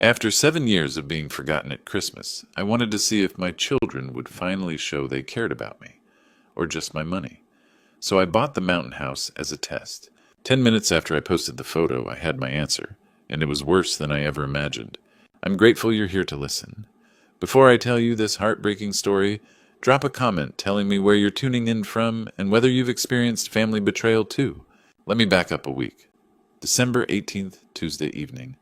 After 7 years of being forgotten at Christmas, I wanted to see if my children would finally show they cared about me, or just my money. So I bought the mountain house as a test. 10 minutes after I posted the photo, I had my answer, and it was worse than I ever imagined. I'm grateful you're here to listen. Before I tell you this heartbreaking story, drop a comment telling me where you're tuning in from and whether you've experienced family betrayal too. Let me back up a week. December 18th, Tuesday evening.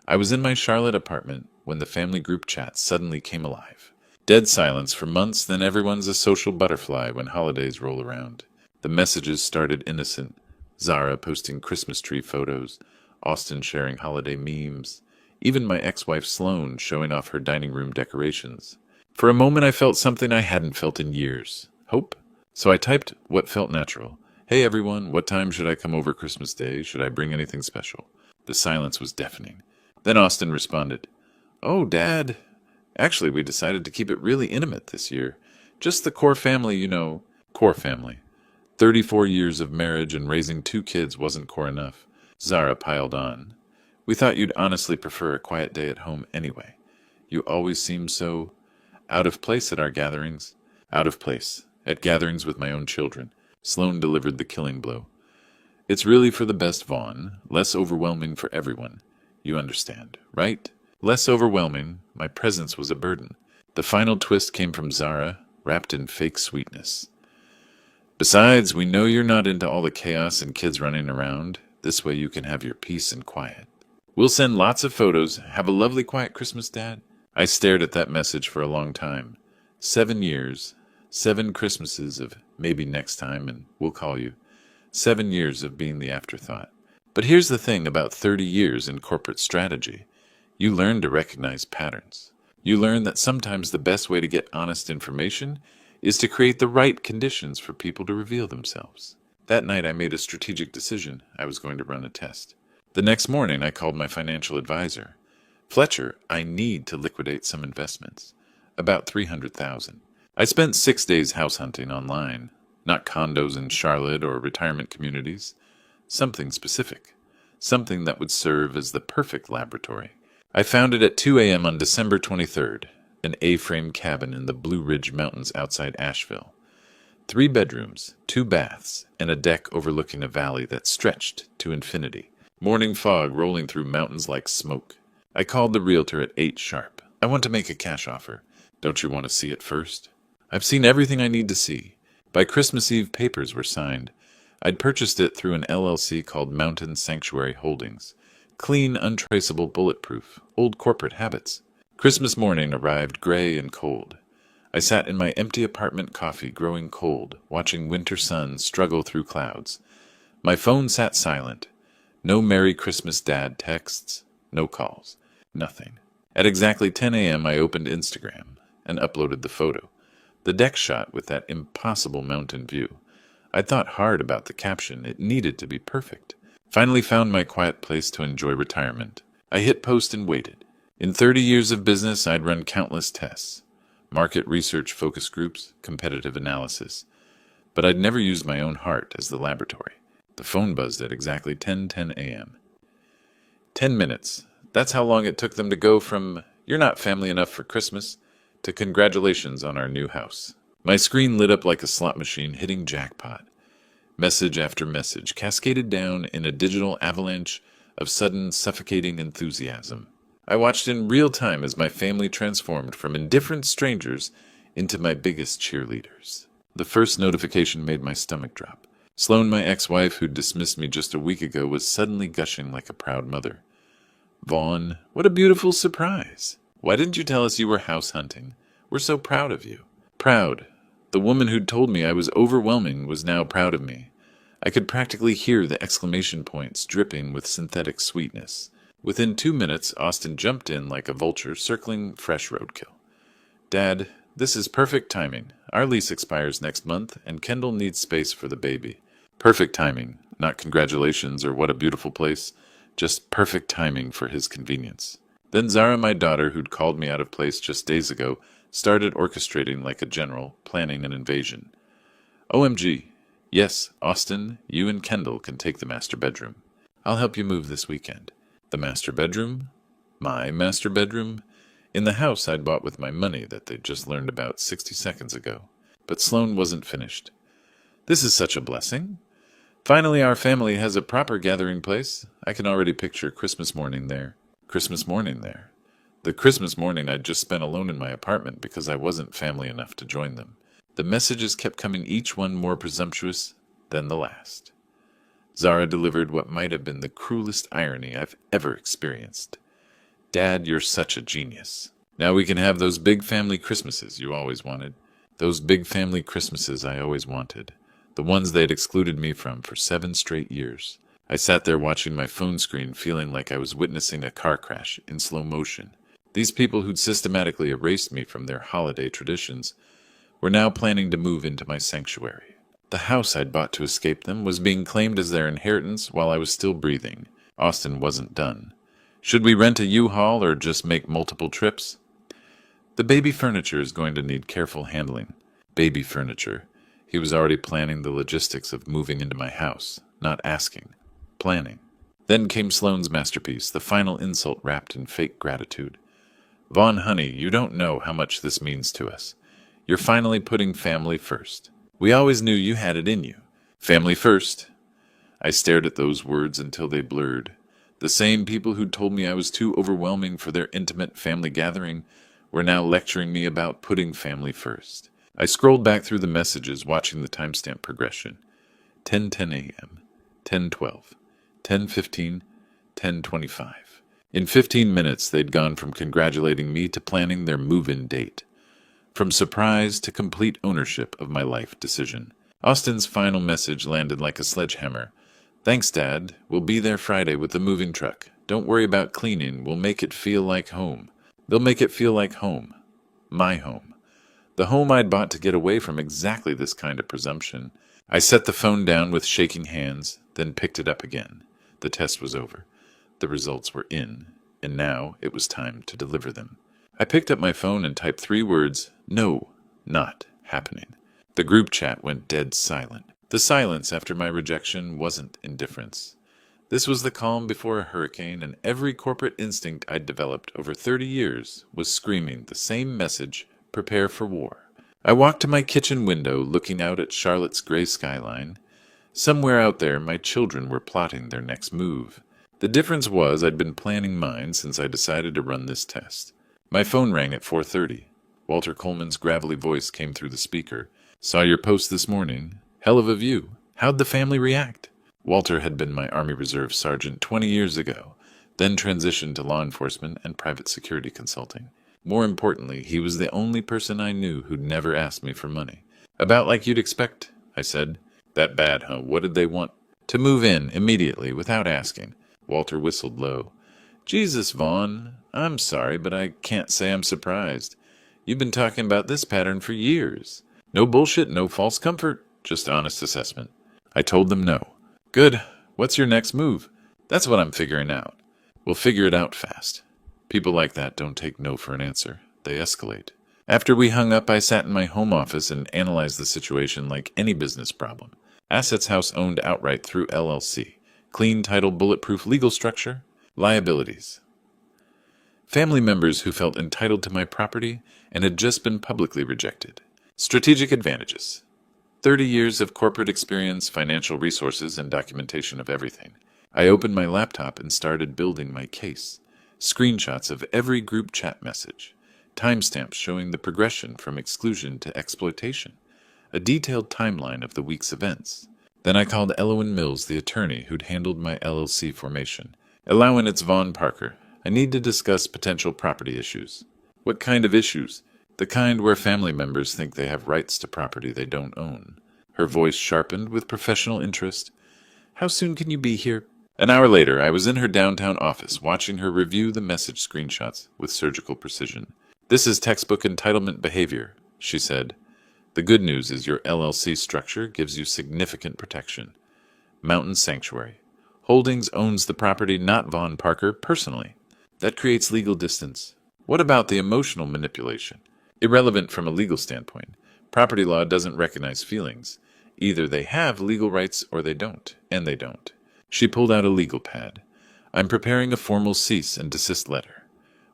I was in my Charlotte apartment when the family group chat suddenly came alive. Dead silence for months, then everyone's a social butterfly when holidays roll around. The messages started innocent. Zara posting Christmas tree photos, Austin sharing holiday memes, even my ex-wife Sloane showing off her dining room decorations. For a moment I felt something I hadn't felt in years. Hope? So I typed what felt natural. Hey everyone, what time should I come over Christmas Day? Should I bring anything special? The silence was deafening. Then Austin responded, "Oh, Dad. Actually, we decided to keep it really intimate this year. Just the core family, you know." Core family. 34 years of marriage and raising 2 kids wasn't core enough. Zara piled on. "We thought you'd honestly prefer a quiet day at home anyway. You always seem so out of place at our gatherings." Out of place. At gatherings with my own children. Sloane delivered the killing blow. "It's really for the best, Vaughn. Less overwhelming for everyone. You understand, right? Less overwhelming. My presence was a burden." The final twist came from Zara, wrapped in fake sweetness. "Besides, we know you're not into all the chaos and kids running around. This way you can have your peace and quiet. We'll send lots of photos. Have a lovely quiet Christmas, Dad." I stared at that message for a long time. 7 years. 7 Christmases of maybe next time and we'll call you. 7 years of being the afterthought. But here's the thing about 30 years in corporate strategy. You learn to recognize patterns. You learn that sometimes the best way to get honest information is to create the right conditions for people to reveal themselves. That night I made a strategic decision. I was going to run a test. The next morning I called my financial advisor. "Fletcher, I need to liquidate some investments. About 300,000. I spent 6 days house hunting online. Not condos in Charlotte or retirement communities. Something specific. Something that would serve as the perfect laboratory. I found it at 2 a.m. on December 23rd. An A-frame cabin in the Blue Ridge Mountains outside Asheville. 3 bedrooms, 2 baths, and a deck overlooking a valley that stretched to infinity. Morning fog rolling through mountains like smoke. I called the realtor at 8 sharp. "I want to make a cash offer. Don't you want to see it first?" "I've seen everything I need to see. By Christmas Eve, papers were signed. I'd purchased it through an LLC called Mountain Sanctuary Holdings. Clean, untraceable, bulletproof. Old corporate habits." Christmas morning arrived gray and cold. I sat in my empty apartment, coffee growing cold, watching winter sun struggle through clouds. My phone sat silent. No Merry Christmas Dad texts, no calls, nothing. At exactly 10 a.m. I opened Instagram and uploaded the photo. The deck shot with that impossible mountain view. I'd thought hard about the caption. It needed to be perfect. Finally found my quiet place to enjoy retirement. I hit post and waited. In 30 years of business, I'd run countless tests. Market research focus groups, competitive analysis. But I'd never used my own heart as the laboratory. The phone buzzed at exactly 10:10 a.m. 10 minutes. That's how long it took them to go from, "You're not family enough for Christmas," to "Congratulations on our new house." My screen lit up like a slot machine hitting jackpot. Message after message cascaded down in a digital avalanche of sudden, suffocating enthusiasm. I watched in real time as my family transformed from indifferent strangers into my biggest cheerleaders. The first notification made my stomach drop. Sloane, my ex-wife, who dismissed me just a week ago, was suddenly gushing like a proud mother. "Vaughn, what a beautiful surprise. Why didn't you tell us you were house hunting? We're so proud of you." Proud. The woman who'd told me I was overwhelming was now proud of me. I could practically hear the exclamation points dripping with synthetic sweetness. Within 2 minutes, Austin jumped in like a vulture circling fresh roadkill. "Dad, this is perfect timing. Our lease expires next month, and Kendall needs space for the baby." Perfect timing, not congratulations or what a beautiful place, just perfect timing for his convenience. Then Zara, my daughter, who'd called me out of place just days ago, started orchestrating like a general, planning an invasion. "OMG. Yes, Austin, you and Kendall can take the master bedroom. I'll help you move this weekend." The master bedroom? My master bedroom? In the house I'd bought with my money that they'd just learned about 60 seconds ago. But Sloane wasn't finished. This is such a blessing. Finally, our family has a proper gathering place. I can already picture Christmas morning there. Christmas morning there. The Christmas morning I'd just spent alone in my apartment because I wasn't family enough to join them. The messages kept coming, each one more presumptuous than the last. Zara delivered what might have been the cruelest irony I've ever experienced. Dad, you're such a genius. Now we can have those big family Christmases you always wanted. Those big family Christmases I always wanted. The ones they'd excluded me from for 7 straight years. I sat there watching my phone screen, feeling like I was witnessing a car crash in slow motion. These people who'd systematically erased me from their holiday traditions were now planning to move into my sanctuary. The house I'd bought to escape them was being claimed as their inheritance while I was still breathing. Austin wasn't done. Should we rent a U-Haul or just make multiple trips? The baby furniture is going to need careful handling. Baby furniture. He was already planning the logistics of moving into my house, not asking, planning. Then came Sloane's masterpiece, the final insult wrapped in fake gratitude. Vaughn, honey, you don't know how much this means to us. You're finally putting family first. We always knew you had it in you. Family first. I stared at those words until they blurred. The same people who'd told me I was too overwhelming for their intimate family gathering were now lecturing me about putting family first. I scrolled back through the messages, watching the timestamp progression. 10:10 a.m., 10:12, 10:15, 10:25. In 15 minutes, they'd gone from congratulating me to planning their move-in date. From surprise to complete ownership of my life decision. Austin's final message landed like a sledgehammer. Thanks, Dad. We'll be there Friday with the moving truck. Don't worry about cleaning. We'll make it feel like home. They'll make it feel like home. My home. The home I'd bought to get away from exactly this kind of presumption. I set the phone down with shaking hands, then picked it up again. The test was over. The results were in, and now it was time to deliver them. I picked up my phone and typed 3 words, no, not happening. The group chat went dead silent. The silence after my rejection wasn't indifference. This was the calm before a hurricane, and every corporate instinct I'd developed over 30 years was screaming the same message, prepare for war. I walked to my kitchen window, looking out at Charlotte's gray skyline. Somewhere out there, my children were plotting their next move. The difference was I'd been planning mine since I decided to run this test. My phone rang at 4:30. Walter Coleman's gravelly voice came through the speaker. Saw your post this morning. Hell of a view. How'd the family react? Walter had been my Army Reserve sergeant 20 years ago, then transitioned to law enforcement and private security consulting. More importantly, he was the only person I knew who'd never asked me for money. About like you'd expect, I said. That bad, huh? What did they want? To move in, immediately, without asking. Walter whistled low. Jesus, Vaughn, I'm sorry, but I can't say I'm surprised. You've been talking about this pattern for years. No bullshit, no false comfort, just honest assessment. I told them no. Good. What's your next move? That's what I'm figuring out. We'll figure it out fast. People like that don't take no for an answer. They escalate. After we hung up, I sat in my home office and analyzed the situation like any business problem. Assets house owned outright through LLC. Clean title, bulletproof legal structure. Liabilities. Family members who felt entitled to my property and had just been publicly rejected. Strategic advantages. 30 years of corporate experience, financial resources, and documentation of everything. I opened my laptop and started building my case. Screenshots of every group chat message. Timestamps showing the progression from exclusion to exploitation. A detailed timeline of the week's events. Then I called Elowin Mills, the attorney who'd handled my LLC formation. Elowin, it's Vaughn Parker. I need to discuss potential property issues. What kind of issues? The kind where family members think they have rights to property they don't own. Her voice sharpened with professional interest. How soon can you be here? An hour later, I was in her downtown office, watching her review the message screenshots with surgical precision. This is textbook entitlement behavior, she said. The good news is your LLC structure gives you significant protection. Mountain Sanctuary. Holdings owns the property, not Vaughn Parker, personally. That creates legal distance. What about the emotional manipulation? Irrelevant from a legal standpoint. Property law doesn't recognize feelings. Either they have legal rights or they don't, and they don't. She pulled out a legal pad. I'm preparing a formal cease and desist letter.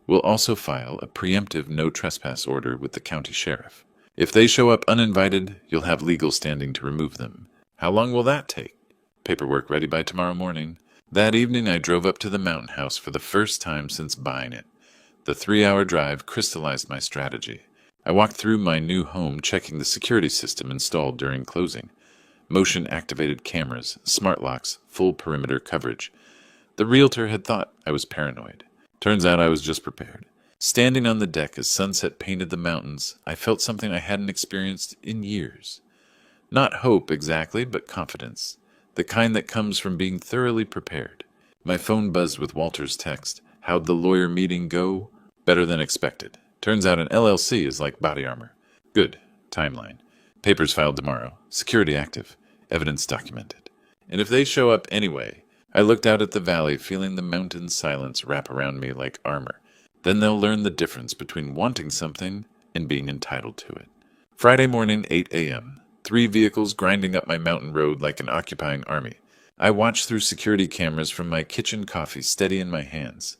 We'll also file a preemptive no trespass order with the county sheriff. If they show up uninvited, you'll have legal standing to remove them. How long will that take? Paperwork ready by tomorrow morning. That evening I drove up to the mountain house for the first time since buying it. The 3-hour drive crystallized my strategy. I walked through my new home checking the security system installed during closing. Motion-activated cameras, smart locks, full perimeter coverage. The realtor had thought I was paranoid. Turns out I was just prepared. Standing on the deck as sunset painted the mountains, I felt something I hadn't experienced in years. Not hope exactly, but confidence. The kind that comes from being thoroughly prepared. My phone buzzed with Walter's text. How'd the lawyer meeting go? Better than expected. Turns out an LLC is like body armor. Good. Timeline. Papers filed tomorrow. Security active. Evidence documented. And if they show up anyway, I looked out at the valley, feeling the mountain silence wrap around me like armor. Then they'll learn the difference between wanting something and being entitled to it. Friday morning, 8 a.m. 3 vehicles grinding up my mountain road like an occupying army. I watched through security cameras from my kitchen coffee steady in my hands.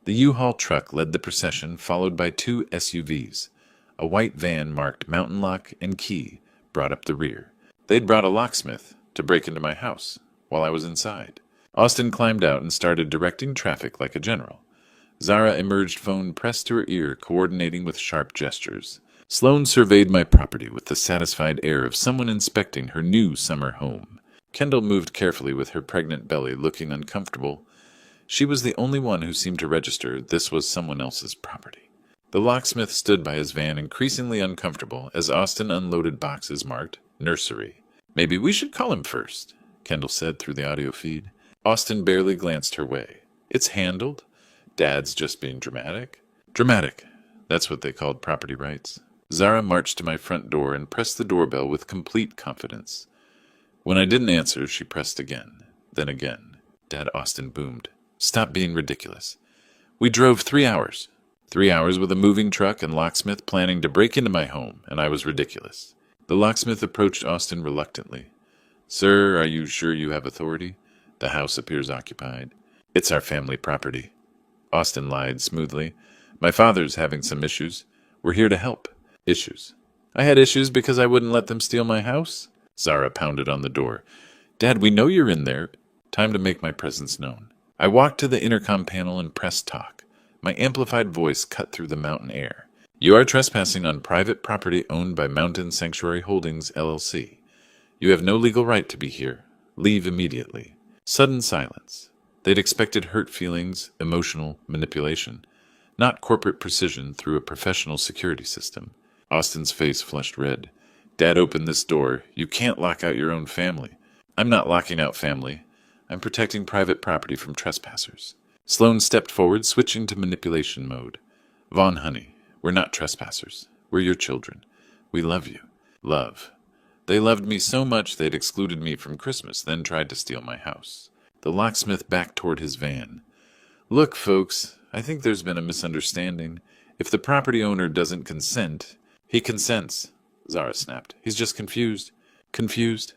The U-Haul truck led the procession, followed by 2 SUVs. A white van marked Mountain Lock and Key brought up the rear. They'd brought a locksmith to break into my house while I was inside. Austin climbed out and started directing traffic like a general. Zara emerged, phone pressed to her ear, coordinating with sharp gestures. Sloane surveyed my property with the satisfied air of someone inspecting her new summer home. Kendall moved carefully with her pregnant belly, looking uncomfortable. She was the only one who seemed to register this was someone else's property. The locksmith stood by his van, increasingly uncomfortable, as Austin unloaded boxes marked nursery. Maybe we should call him first, Kendall said through the audio feed. Austin barely glanced her way. It's handled. Dad's just being dramatic. Dramatic. That's what they called property rights. Zara marched to my front door and pressed the doorbell with complete confidence. When I didn't answer, she pressed again. Then again. Dad, Austin boomed. Stop being ridiculous. We drove 3 hours. 3 hours with a moving truck and locksmith planning to break into my home, and I was ridiculous. The locksmith approached Austin reluctantly. Sir, are you sure you have authority? The house appears occupied. It's our family property. Austin lied smoothly. My father's having some issues. We're here to help. Issues. I had issues because I wouldn't let them steal my house? Zara pounded on the door. Dad, we know you're in there. Time to make my presence known. I walked to the intercom panel and pressed talk. My amplified voice cut through the mountain air. You are trespassing on private property owned by Mountain Sanctuary Holdings, LLC. You have no legal right to be here. Leave immediately. Sudden silence. They'd expected hurt feelings, emotional manipulation, not corporate precision through a professional security system. Austin's face flushed red. Dad opened this door. You can't lock out your own family. I'm not locking out family. I'm protecting private property from trespassers. Sloane stepped forward, switching to manipulation mode. Vaughn, honey, we're not trespassers. We're your children. We love you. Love. They loved me so much they'd excluded me from Christmas, then tried to steal my house. The locksmith backed toward his van. Look, folks, I think there's been a misunderstanding. If the property owner doesn't consent, he consents, Zara snapped. He's just confused. Confused?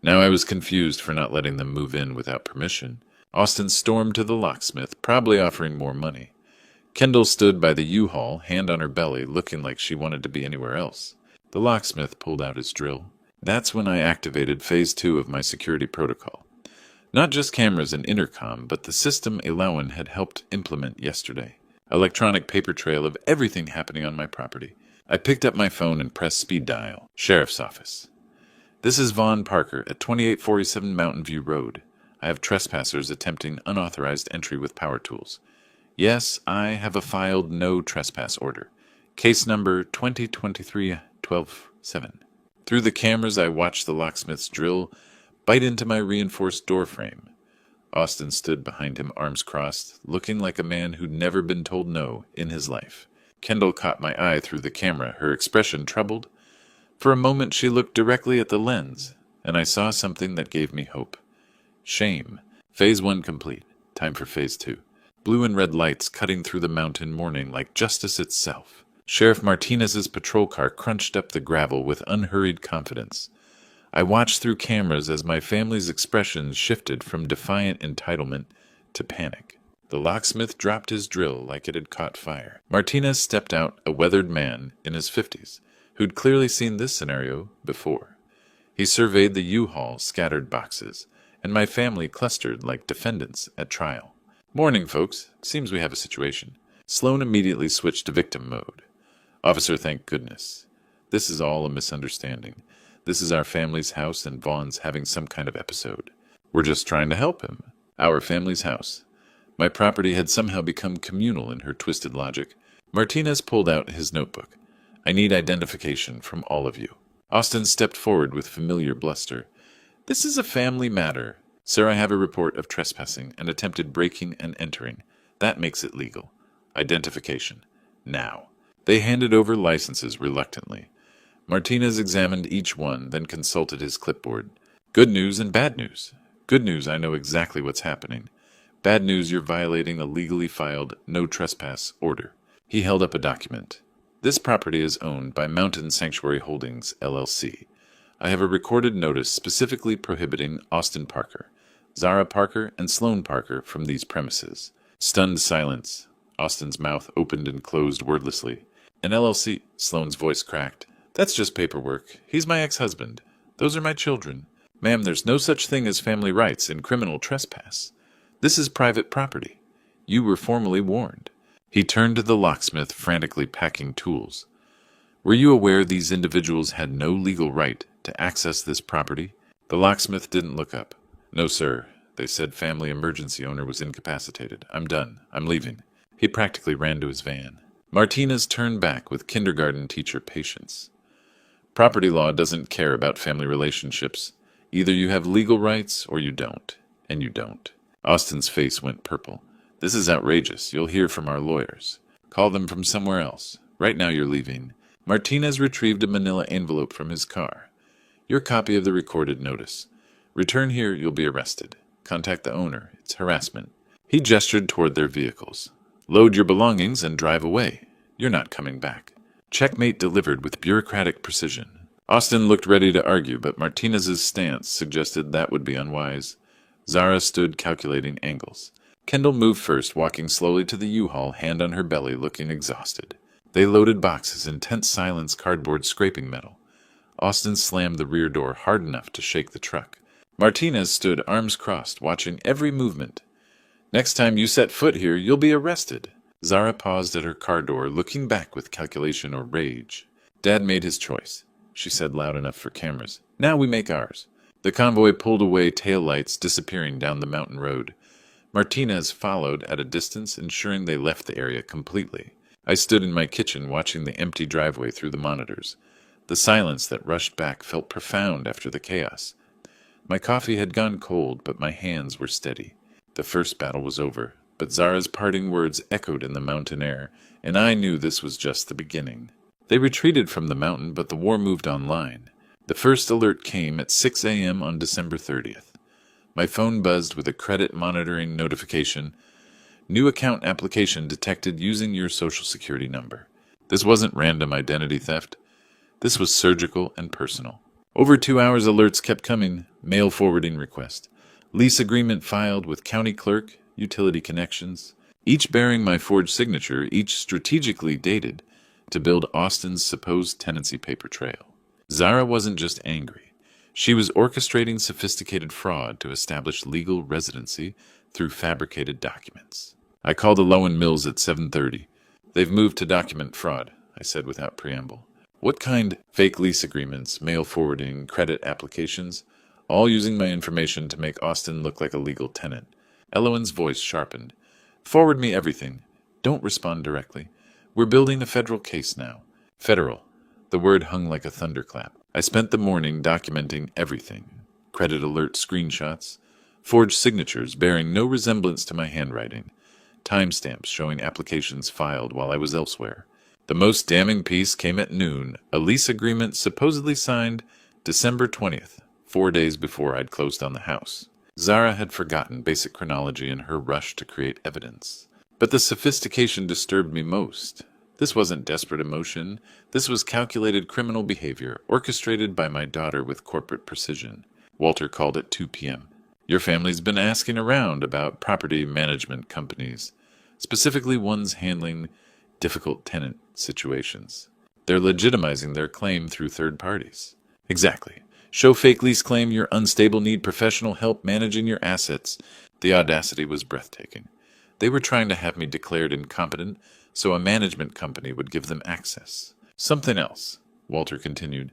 Now I was confused for not letting them move in without permission. Austin stormed to the locksmith, probably offering more money. Kendall stood by the U-Haul, hand on her belly, looking like she wanted to be anywhere else. The locksmith pulled out his drill. That's when I activated Phase 2 of my security protocol. Not just cameras and intercom, but the system Elowen had helped implement yesterday. Electronic paper trail of everything happening on my property. I picked up my phone and pressed speed dial. Sheriff's office. This is Vaughn Parker at 2847 Mountain View Road. I have trespassers attempting unauthorized entry with power tools. Yes, I have a filed no trespass order. Case number 2023-12-7. Through the cameras, I watched the locksmith's drill bite into my reinforced door frame. Austin stood behind him, arms crossed, looking like a man who'd never been told no in his life. Kendall caught my eye through the camera, her expression troubled. For a moment she looked directly at the lens, and I saw something that gave me hope. Shame. Phase 1 complete. Time for Phase 2. Blue and red lights cutting through the mountain morning like justice itself. Sheriff Martinez's patrol car crunched up the gravel with unhurried confidence. I watched through cameras as my family's expressions shifted from defiant entitlement to panic. The locksmith dropped his drill like it had caught fire. Martinez stepped out, a weathered man in his 50s, who'd clearly seen this scenario before. He surveyed the U-Haul scattered boxes, and my family clustered like defendants at trial. "Morning, folks. Seems we have a situation." Sloan immediately switched to victim mode. "Officer, thank goodness. This is all a misunderstanding. This is our family's house, and Vaughn's having some kind of episode. We're just trying to help him. Our family's house." My property had somehow become communal in her twisted logic. Martinez pulled out his notebook. "I need identification from all of you." Austin stepped forward with familiar bluster. "This is a family matter. Sir, I have a report of trespassing and attempted breaking and entering. That makes it legal. Identification. Now." They handed over licenses reluctantly. Martinez examined each one, then consulted his clipboard. "Good news and bad news. Good news, I know exactly what's happening. Bad news, you're violating a legally filed no trespass order." He held up a document. "This property is owned by Mountain Sanctuary Holdings, LLC. I have a recorded notice specifically prohibiting Austin Parker, Zara Parker, and Sloan Parker from these premises." Stunned silence. Austin's mouth opened and closed wordlessly. "An LLC," Sloan's voice cracked. "That's just paperwork. He's my ex-husband. Those are my children. Ma'am, there's no such thing as family rights in criminal trespass. This is private property. You were formally warned." He turned to the locksmith, frantically packing tools. "Were you aware these individuals had no legal right to access this property?" The locksmith didn't look up. "No, sir. They said family emergency owner was incapacitated. I'm done. I'm leaving." He practically ran to his van. Martinez turned back with kindergarten teacher patience. "Property law doesn't care about family relationships. Either you have legal rights or you don't. And you don't." Austin's face went purple. "This is outrageous. You'll hear from our lawyers. Call them from somewhere else. Right now you're leaving." Martinez retrieved a manila envelope from his car. "Your copy of the recorded notice. Return here, you'll be arrested. Contact the owner. It's harassment." He gestured toward their vehicles. "Load your belongings and drive away. You're not coming back." Checkmate delivered with bureaucratic precision. Austin looked ready to argue, but Martinez's stance suggested that would be unwise. Zara stood calculating angles. Kendall moved first, walking slowly to the U-Haul, hand on her belly, looking exhausted. They loaded boxes in tense silence, cardboard scraping metal. Austin slammed the rear door hard enough to shake the truck. Martinez stood arms crossed, watching every movement. "Next time you set foot here, you'll be arrested." Zara paused at her car door, looking back with calculation or rage. "Dad made his choice," she said loud enough for cameras. "Now we make ours." The convoy pulled away, taillights disappearing down the mountain road. Martinez followed at a distance, ensuring they left the area completely. I stood in my kitchen watching the empty driveway through the monitors. The silence that rushed back felt profound after the chaos. My coffee had gone cold, but my hands were steady. The first battle was over, but Zara's parting words echoed in the mountain air, and I knew this was just the beginning. They retreated from the mountain, but the war moved online. The first alert came at 6 a.m. on December 30th. My phone buzzed with a credit monitoring notification. "New account application detected using your social security number." This wasn't random identity theft. This was surgical and personal. Over 2 hours, alerts kept coming. Mail forwarding request. Lease agreement filed with county clerk, utility connections. Each bearing my forged signature, each strategically dated to build Austin's supposed tenancy paper trail. Zara wasn't just angry. She was orchestrating sophisticated fraud to establish legal residency through fabricated documents. I called the Lowen Mills at 7:30. "They've moved to document fraud," I said without preamble. "What kind?" "Fake lease agreements, mail forwarding, credit applications, all using my information to make Austin look like a legal tenant." Elowen's voice sharpened. "Forward me everything. Don't respond directly. We're building a federal case now." Federal. The word hung like a thunderclap. I spent the morning documenting everything. Credit alert screenshots, forged signatures bearing no resemblance to my handwriting, timestamps showing applications filed while I was elsewhere. The most damning piece came at noon, a lease agreement supposedly signed December 20th, 4 days before I'd closed on the house. Zara had forgotten basic chronology in her rush to create evidence. But the sophistication disturbed me most. This wasn't desperate emotion. This was calculated criminal behavior, orchestrated by my daughter with corporate precision. Walter called at 2 p.m. Your family's been asking around about property management companies, specifically ones handling difficult tenant situations. They're legitimizing their claim through third parties. Exactly. Show fake lease claim you're unstable, need professional help managing your assets. The audacity was breathtaking. They were trying to have me declared incompetent so a management company would give them access. Something else, Walter continued.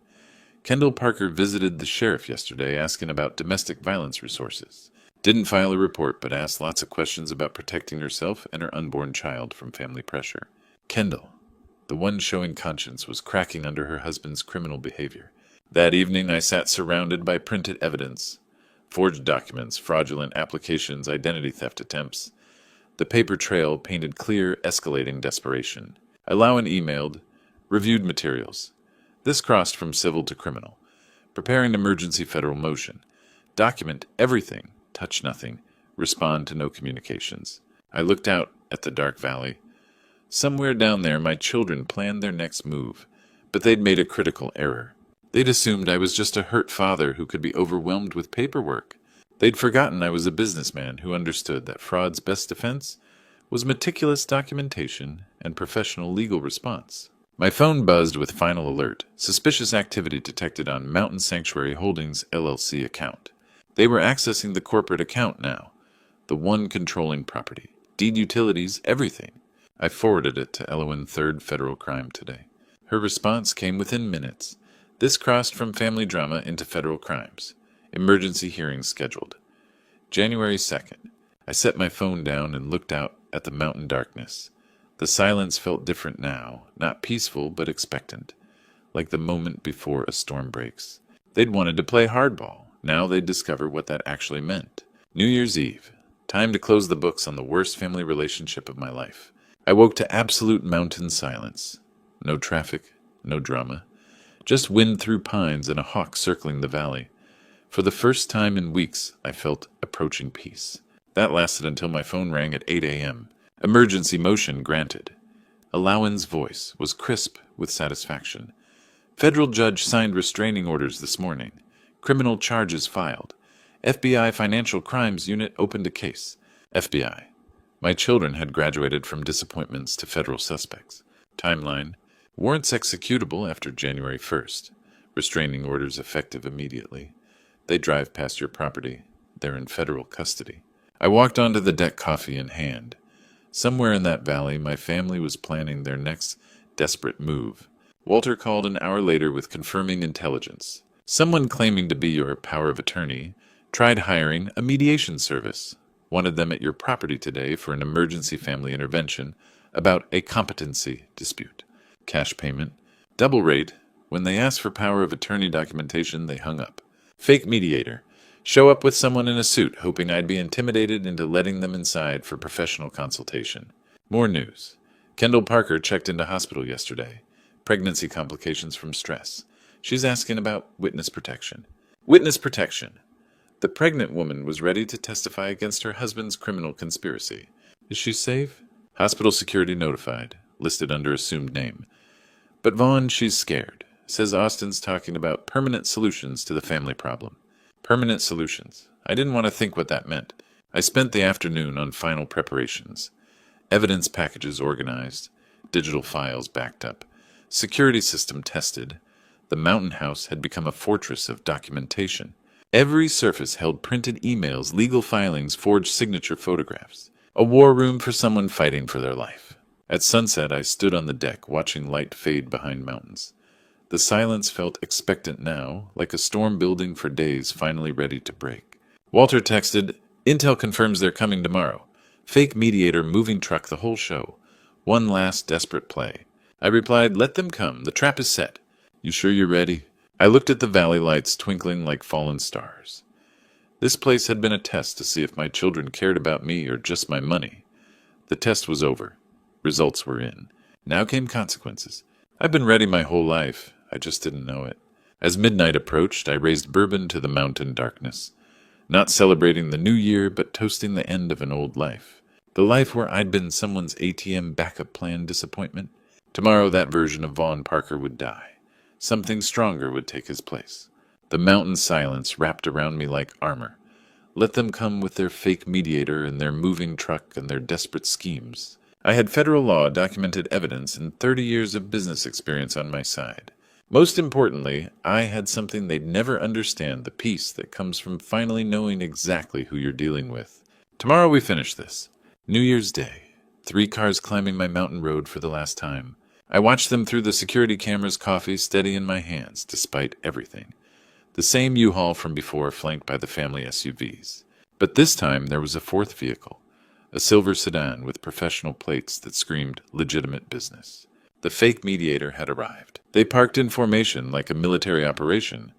Kendall Parker visited the sheriff yesterday asking about domestic violence resources. Didn't file a report, but asked lots of questions about protecting herself and her unborn child from family pressure. Kendall, the one showing conscience, was cracking under her husband's criminal behavior. That evening I sat surrounded by printed evidence. Forged documents, fraudulent applications, identity theft attempts. The paper trail painted clear, escalating desperation. I emailed, reviewed materials. This crossed from civil to criminal. Prepare an emergency federal motion. Document everything, touch nothing, respond to no communications. I looked out at the dark valley. Somewhere down there my children planned their next move, but they'd made a critical error. They'd assumed I was just a hurt father who could be overwhelmed with paperwork. They'd forgotten I was a businessman who understood that fraud's best defense was meticulous documentation and professional legal response. My phone buzzed with final alert. Suspicious activity detected on Mountain Sanctuary Holdings LLC account. They were accessing the corporate account now, the one controlling property, deed utilities, everything. I forwarded it to Elowen 3rd Federal Crime today. Her response came within minutes. This crossed from family drama into federal crimes. Emergency hearings scheduled. January 2nd. I set my phone down and looked out at the mountain darkness. The silence felt different now, not peaceful but expectant, like the moment before a storm breaks. They'd wanted to play hardball. Now they'd discover what that actually meant. New Year's Eve. Time to close the books on the worst family relationship of my life. I woke to absolute mountain silence. No traffic, no drama. Just wind through pines and a hawk circling the valley. For the first time in weeks, I felt approaching peace. That lasted until my phone rang at 8 a.m. Emergency motion granted. Elowen's voice was crisp with satisfaction. Federal judge signed restraining orders this morning. Criminal charges filed. FBI Financial Crimes Unit opened a case. FBI. My children had graduated from disappointments to federal suspects. Timeline. Warrants executable after January 1st. Restraining orders effective immediately. They drive past your property. They're in federal custody. I walked onto the deck, coffee in hand. Somewhere in that valley, my family was planning their next desperate move. Walter called an hour later with confirming intelligence. Someone claiming to be your power of attorney tried hiring a mediation service. Wanted them at your property today for an emergency family intervention about a competency dispute. Cash payment. Double rate. When they asked for power of attorney documentation, they hung up. Fake mediator. Show up with someone in a suit, hoping I'd be intimidated into letting them inside for professional consultation. More news. Kendall Parker checked into hospital yesterday. Pregnancy complications from stress. She's asking about witness protection. Witness protection. The pregnant woman was ready to testify against her husband's criminal conspiracy. Is she safe? Hospital security notified. Listed under assumed name. But Vaughn, she's scared. Says Austin's talking about permanent solutions to the family problem. Permanent solutions. I didn't want to think what that meant. I spent the afternoon on final preparations. Evidence packages organized. Digital files backed up. Security system tested. The mountain house had become a fortress of documentation. Every surface held printed emails, legal filings, forged signature photographs. A war room for someone fighting for their life. At sunset, I stood on the deck, watching light fade behind mountains. The silence felt expectant now, like a storm building for days finally ready to break. Walter texted, Intel confirms they're coming tomorrow. Fake mediator, moving truck, the whole show. One last desperate play. I replied, let them come. The trap is set. You sure you're ready? I looked at the valley lights twinkling like fallen stars. This place had been a test to see if my children cared about me or just my money. The test was over. Results were in. Now came consequences. I've been ready my whole life. I just didn't know it. As midnight approached, I raised bourbon to the mountain darkness. Not celebrating the new year, but toasting the end of an old life. The life where I'd been someone's ATM backup plan disappointment. Tomorrow that version of Vaughn Parker would die. Something stronger would take his place. The mountain silence wrapped around me like armor. Let them come with their fake mediator and their moving truck and their desperate schemes. I had federal law, documented evidence, and 30 years of business experience on my side. Most importantly, I had something they'd never understand, the peace that comes from finally knowing exactly who you're dealing with. Tomorrow we finish this. New Year's Day. 3 cars climbing my mountain road for the last time. I watched them through the security cameras, coffee steady in my hands, despite everything. The same U-Haul from before, flanked by the family SUVs. But this time there was a 4th vehicle, a silver sedan with professional plates that screamed legitimate business. The fake mediator had arrived. They parked in formation like a military operation.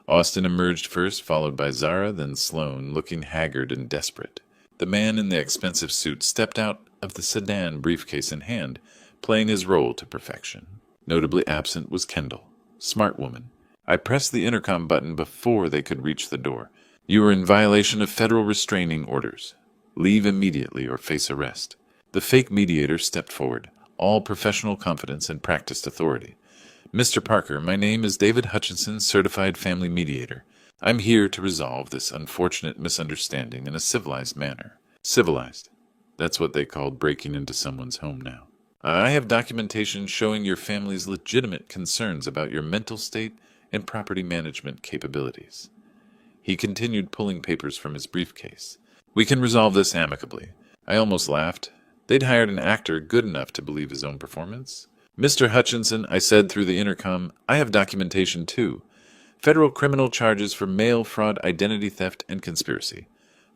Austin emerged first, followed by Zara, then Sloane, looking haggard and desperate. The man in the expensive suit stepped out of the sedan, briefcase in hand, playing his role to perfection. Notably absent was Kendall. Smart woman. I pressed the intercom button before they could reach the door. You are in violation of federal restraining orders. Leave immediately or face arrest. The fake mediator stepped forward, all professional confidence and practiced authority. Mr. Parker, my name is David Hutchinson, certified family mediator. I'm here to resolve this unfortunate misunderstanding in a civilized manner. Civilized. That's what they called breaking into someone's home now. I have documentation showing your family's legitimate concerns about your mental state and property management capabilities. He continued pulling papers from his briefcase. We can resolve this amicably. I almost laughed. They'd hired an actor good enough to believe his own performance. Mr. Hutchinson, I said through the intercom, I have documentation too. Federal criminal charges for mail fraud, identity theft, and conspiracy.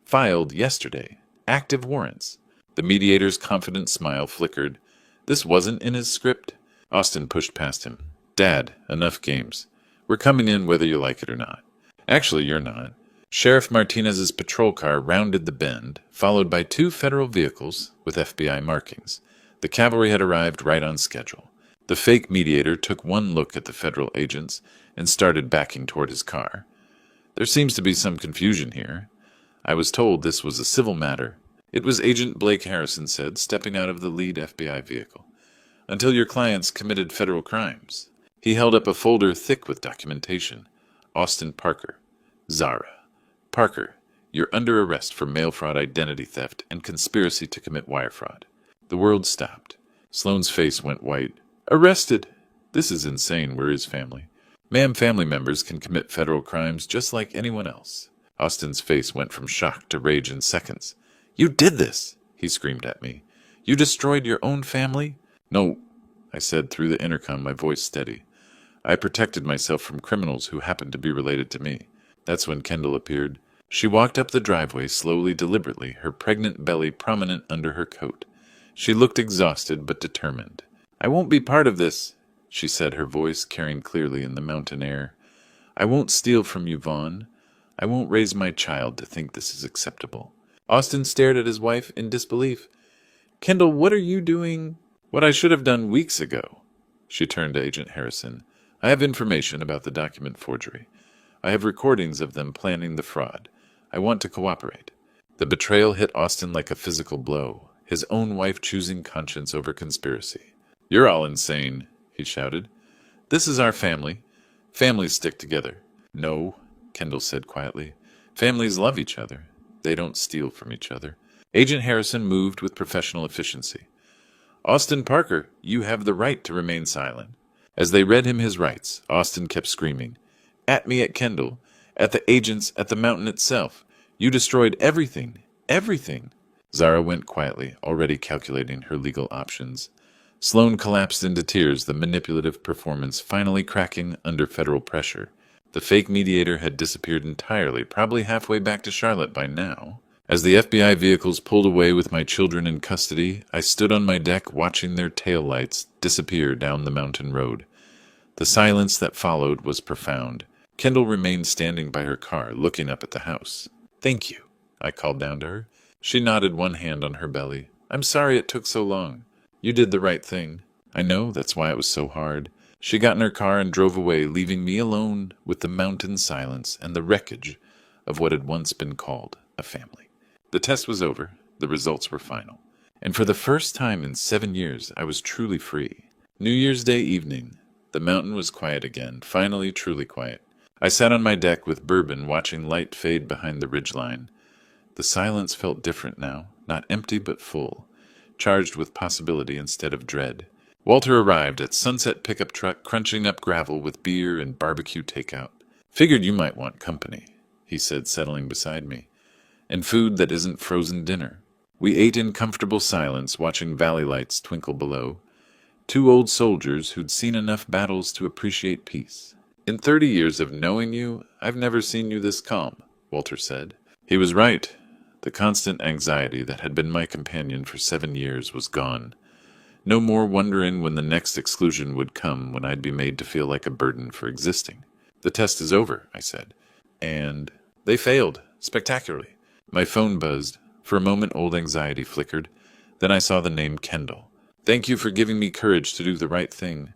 Filed yesterday. Active warrants. The mediator's confident smile flickered. This wasn't in his script. Austin pushed past him. Dad, enough games. We're coming in whether you like it or not. Actually, you're not. Sheriff Martinez's patrol car rounded the bend, followed by 2 federal vehicles with FBI markings. The cavalry had arrived right on schedule. The fake mediator took one look at the federal agents and started backing toward his car. There seems to be some confusion here. I was told this was a civil matter. It was Agent Blake Harrison said, stepping out of the lead FBI vehicle. Until your clients committed federal crimes. He held up a folder thick with documentation. Austin Parker. Zara. Parker, you're under arrest for mail fraud, identity theft, and conspiracy to commit wire fraud. The world stopped. Sloane's face went white. Arrested? This is insane. Where is family? Ma'am, family members can commit federal crimes just like anyone else. Austin's face went from shock to rage in seconds. You did this, he screamed at me. You destroyed your own family? No, I said through the intercom, my voice steady. I protected myself from criminals who happened to be related to me. That's when Kendall appeared. She walked up the driveway slowly, deliberately, her pregnant belly prominent under her coat. She looked exhausted but determined. I won't be part of this, she said, her voice carrying clearly in the mountain air. I won't steal from you, Vaughn. I won't raise my child to think this is acceptable. Austin stared at his wife in disbelief. Kendall, what are you doing? What I should have done weeks ago. She turned to Agent Harrison. I have information about the document forgery. I have recordings of them planning the fraud. I want to cooperate. The betrayal hit Austin like a physical blow, his own wife choosing conscience over conspiracy. You're all insane, he shouted. This is our family. Families stick together. No, Kendall said quietly. Families love each other. They don't steal from each other. Agent Harrison moved with professional efficiency. Austin Parker, you have the right to remain silent. As they read him his rights, Austin kept screaming. At me at Kendall, at the agents, at the mountain itself. You destroyed everything. Everything. Zara went quietly, already calculating her legal options. Sloane collapsed into tears, the manipulative performance finally cracking under federal pressure. The fake mediator had disappeared entirely, probably halfway back to Charlotte by now. As the FBI vehicles pulled away with my children in custody, I stood on my deck watching their taillights disappear down the mountain road. The silence that followed was profound. Kendall remained standing by her car, looking up at the house. Thank you, I called down to her. She nodded, one hand on her belly. I'm sorry it took so long. You did the right thing. I know, that's why it was so hard. She got in her car and drove away, leaving me alone with the mountain silence and the wreckage of what had once been called a family. The test was over. The results were final. And for the first time in 7 years, I was truly free. New Year's Day evening. The mountain was quiet again, finally truly quiet. I sat on my deck with bourbon, watching light fade behind the ridgeline. The silence felt different now, not empty but full, charged with possibility instead of dread. Walter arrived at Sunset Pickup Truck, crunching up gravel with beer and barbecue takeout. "Figured you might want company," he said, settling beside me. "And food that isn't frozen dinner." We ate in comfortable silence, watching valley lights twinkle below. Two old soldiers who'd seen enough battles to appreciate peace. "In 30 years of knowing you, I've never seen you this calm," Walter said. He was right. The constant anxiety that had been my companion for 7 years was gone. No more wondering when the next exclusion would come, when I'd be made to feel like a burden for existing. "The test is over," I said. "And they failed, spectacularly." My phone buzzed. For a moment, old anxiety flickered. Then I saw the name Kendall. "Thank you for giving me courage to do the right thing.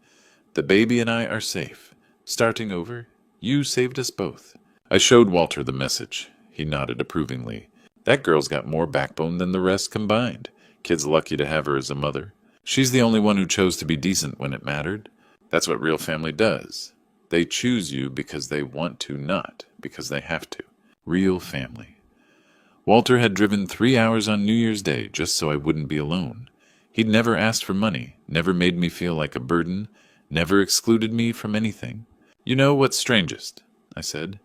The baby and I are safe. Starting over, you saved us both." I showed Walter the message. He nodded approvingly. "That girl's got more backbone than the rest combined. Kid's lucky to have her as a mother. She's the only one who chose to be decent when it mattered. That's what real family does. They choose you because they want to, not because they have to. Real family." Walter had driven 3 hours on New Year's Day just so I wouldn't be alone. He'd never asked for money, never made me feel like a burden, never excluded me from anything. "You know what's strangest?" I said.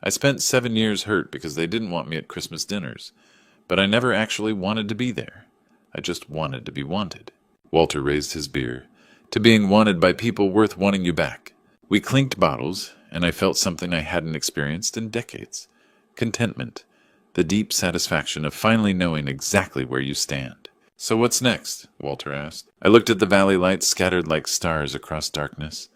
"I spent 7 years hurt because they didn't want me at Christmas dinners, but I never actually wanted to be there. I just wanted to be wanted." Walter raised his beer. "To being wanted by people worth wanting you back." We clinked bottles, and I felt something I hadn't experienced in decades. Contentment. The deep satisfaction of finally knowing exactly where you stand. "So what's next?" Walter asked. I looked at the valley lights scattered like stars across darkness.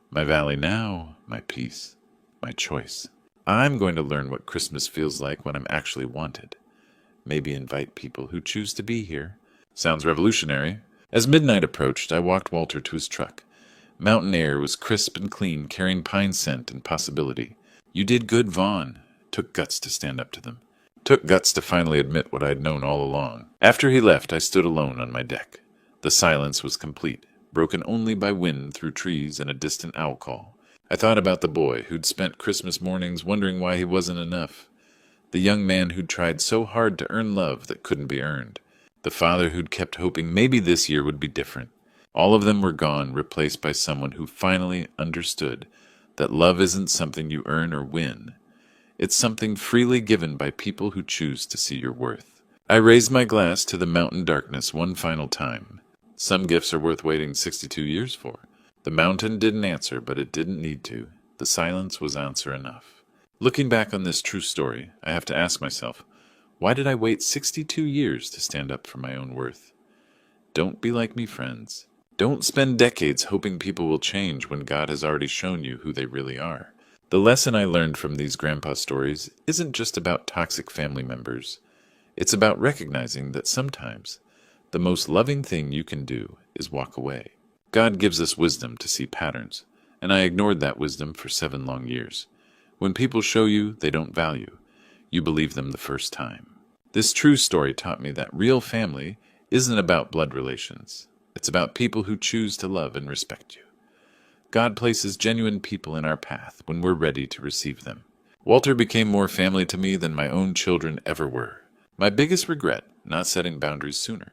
My valley now, my peace, my choice. I'm going to learn what Christmas feels like when I'm actually wanted. Maybe invite people who choose to be here. Sounds revolutionary. As midnight approached, I walked Walter to his truck. Mountain air was crisp and clean, carrying pine scent and possibility. "You did good, Vaughn." Took guts to stand up to them. Took guts to finally admit what I'd known all along. After he left, I stood alone on my deck. The silence was complete, broken only by wind through trees and a distant owl call. I thought about the boy who'd spent Christmas mornings wondering why he wasn't enough. The young man who'd tried so hard to earn love that couldn't be earned. The father who'd kept hoping maybe this year would be different. All of them were gone, replaced by someone who finally understood that love isn't something you earn or win. It's something freely given by people who choose to see your worth. I raised my glass to the mountain darkness one final time. Some gifts are worth waiting 62 years for. The mountain didn't answer, but it didn't need to. The silence was answer enough. Looking back on this true story, I have to ask myself, why did I wait 62 years to stand up for my own worth? Don't be like me, friends. Don't spend decades hoping people will change when God has already shown you who they really are. The lesson I learned from these grandpa stories isn't just about toxic family members. It's about recognizing that sometimes the most loving thing you can do is walk away. God gives us wisdom to see patterns, and I ignored that wisdom for 7 long years. When people show you they don't value, you believe them the first time. This true story taught me that real family isn't about blood relations. It's about people who choose to love and respect you. God places genuine people in our path when we're ready to receive them. Walter became more family to me than my own children ever were. My biggest regret, not setting boundaries sooner.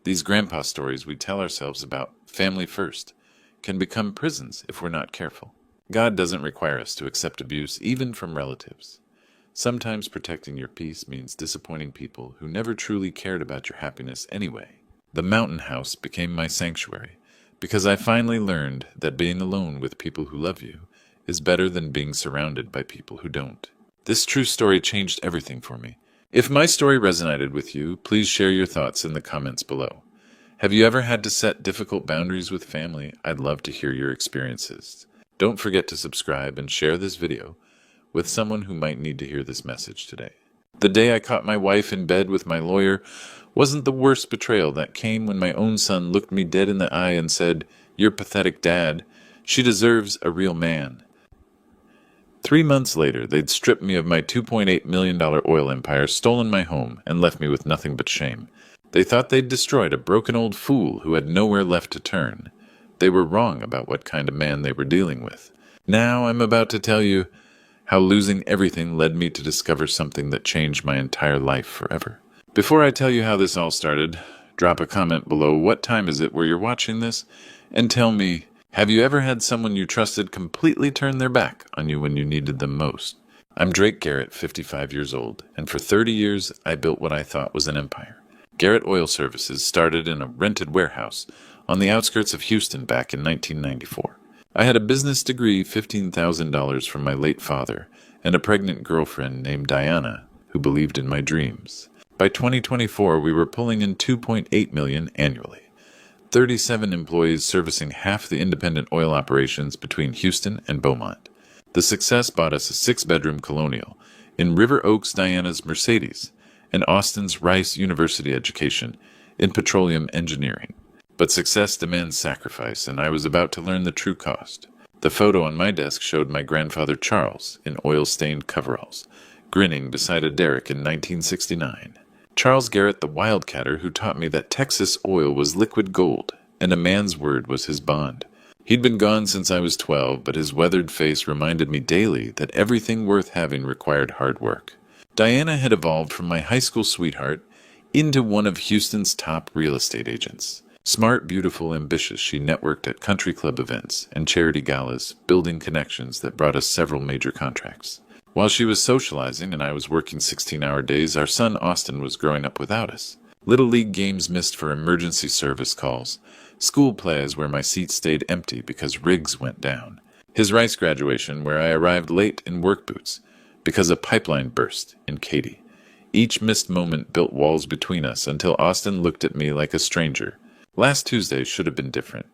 These grandpa stories we tell ourselves about family first can become prisons if we're not careful. God doesn't require us to accept abuse, even from relatives. Sometimes protecting your peace means disappointing people who never truly cared about your happiness anyway. The mountain house became my sanctuary, because I finally learned that being alone with people who love you is better than being surrounded by people who don't. This true story changed everything for me. If my story resonated with you, please share your thoughts in the comments below. Have you ever had to set difficult boundaries with family? I'd love to hear your experiences. Don't forget to subscribe and share this video with someone who might need to hear this message today. The day I caught my wife in bed with my lawyer wasn't the worst betrayal that came when my own son looked me dead in the eye and said, "You're pathetic, Dad. She deserves a real man." 3 months later, they'd stripped me of my $2.8 million oil empire, stolen my home, and left me with nothing but shame. They thought they'd destroyed a broken old fool who had nowhere left to turn. They were wrong about what kind of man they were dealing with. Now I'm about to tell you, How losing everything led me to discover something that changed my entire life forever. Before I tell you how this all started, drop a comment below what time is it where you're watching this, and tell me, have you ever had someone you trusted completely turn their back on you when you needed them most? I'm Drake Garrett, 55 years old, and for 30 years I built what I thought was an empire. Garrett Oil Services started in a rented warehouse on the outskirts of Houston back in 1994. I had a business degree, $15,000 from my late father, and a pregnant girlfriend named Diana who believed in my dreams. By 2024, we were pulling in $2.8 million annually. 37 employees servicing half the independent oil operations between Houston and Beaumont. The success bought us a 6-bedroom colonial in River Oaks, Diana's Mercedes, and Austin's Rice University education in petroleum engineering. But success demands sacrifice, and I was about to learn the true cost. The photo on my desk showed my grandfather Charles in oil-stained coveralls, grinning beside a derrick in 1969. Charles Garrett, the wildcatter who taught me that Texas oil was liquid gold, and a man's word was his bond. He'd been gone since I was 12, but his weathered face reminded me daily that everything worth having required hard work. Diana had evolved from my high school sweetheart into one of Houston's top real estate agents. Smart, beautiful, ambitious, she networked at country club events and charity galas, building connections that brought us several major contracts. While she was socializing and I was working 16-hour days, our son Austin was growing up without us. Little league games missed for emergency service calls. School plays where my seat stayed empty because rigs went down. His Rice graduation where I arrived late in work boots because a pipeline burst in Katy. Each missed moment built walls between us until Austin looked at me like a stranger. Last Tuesday should have been different.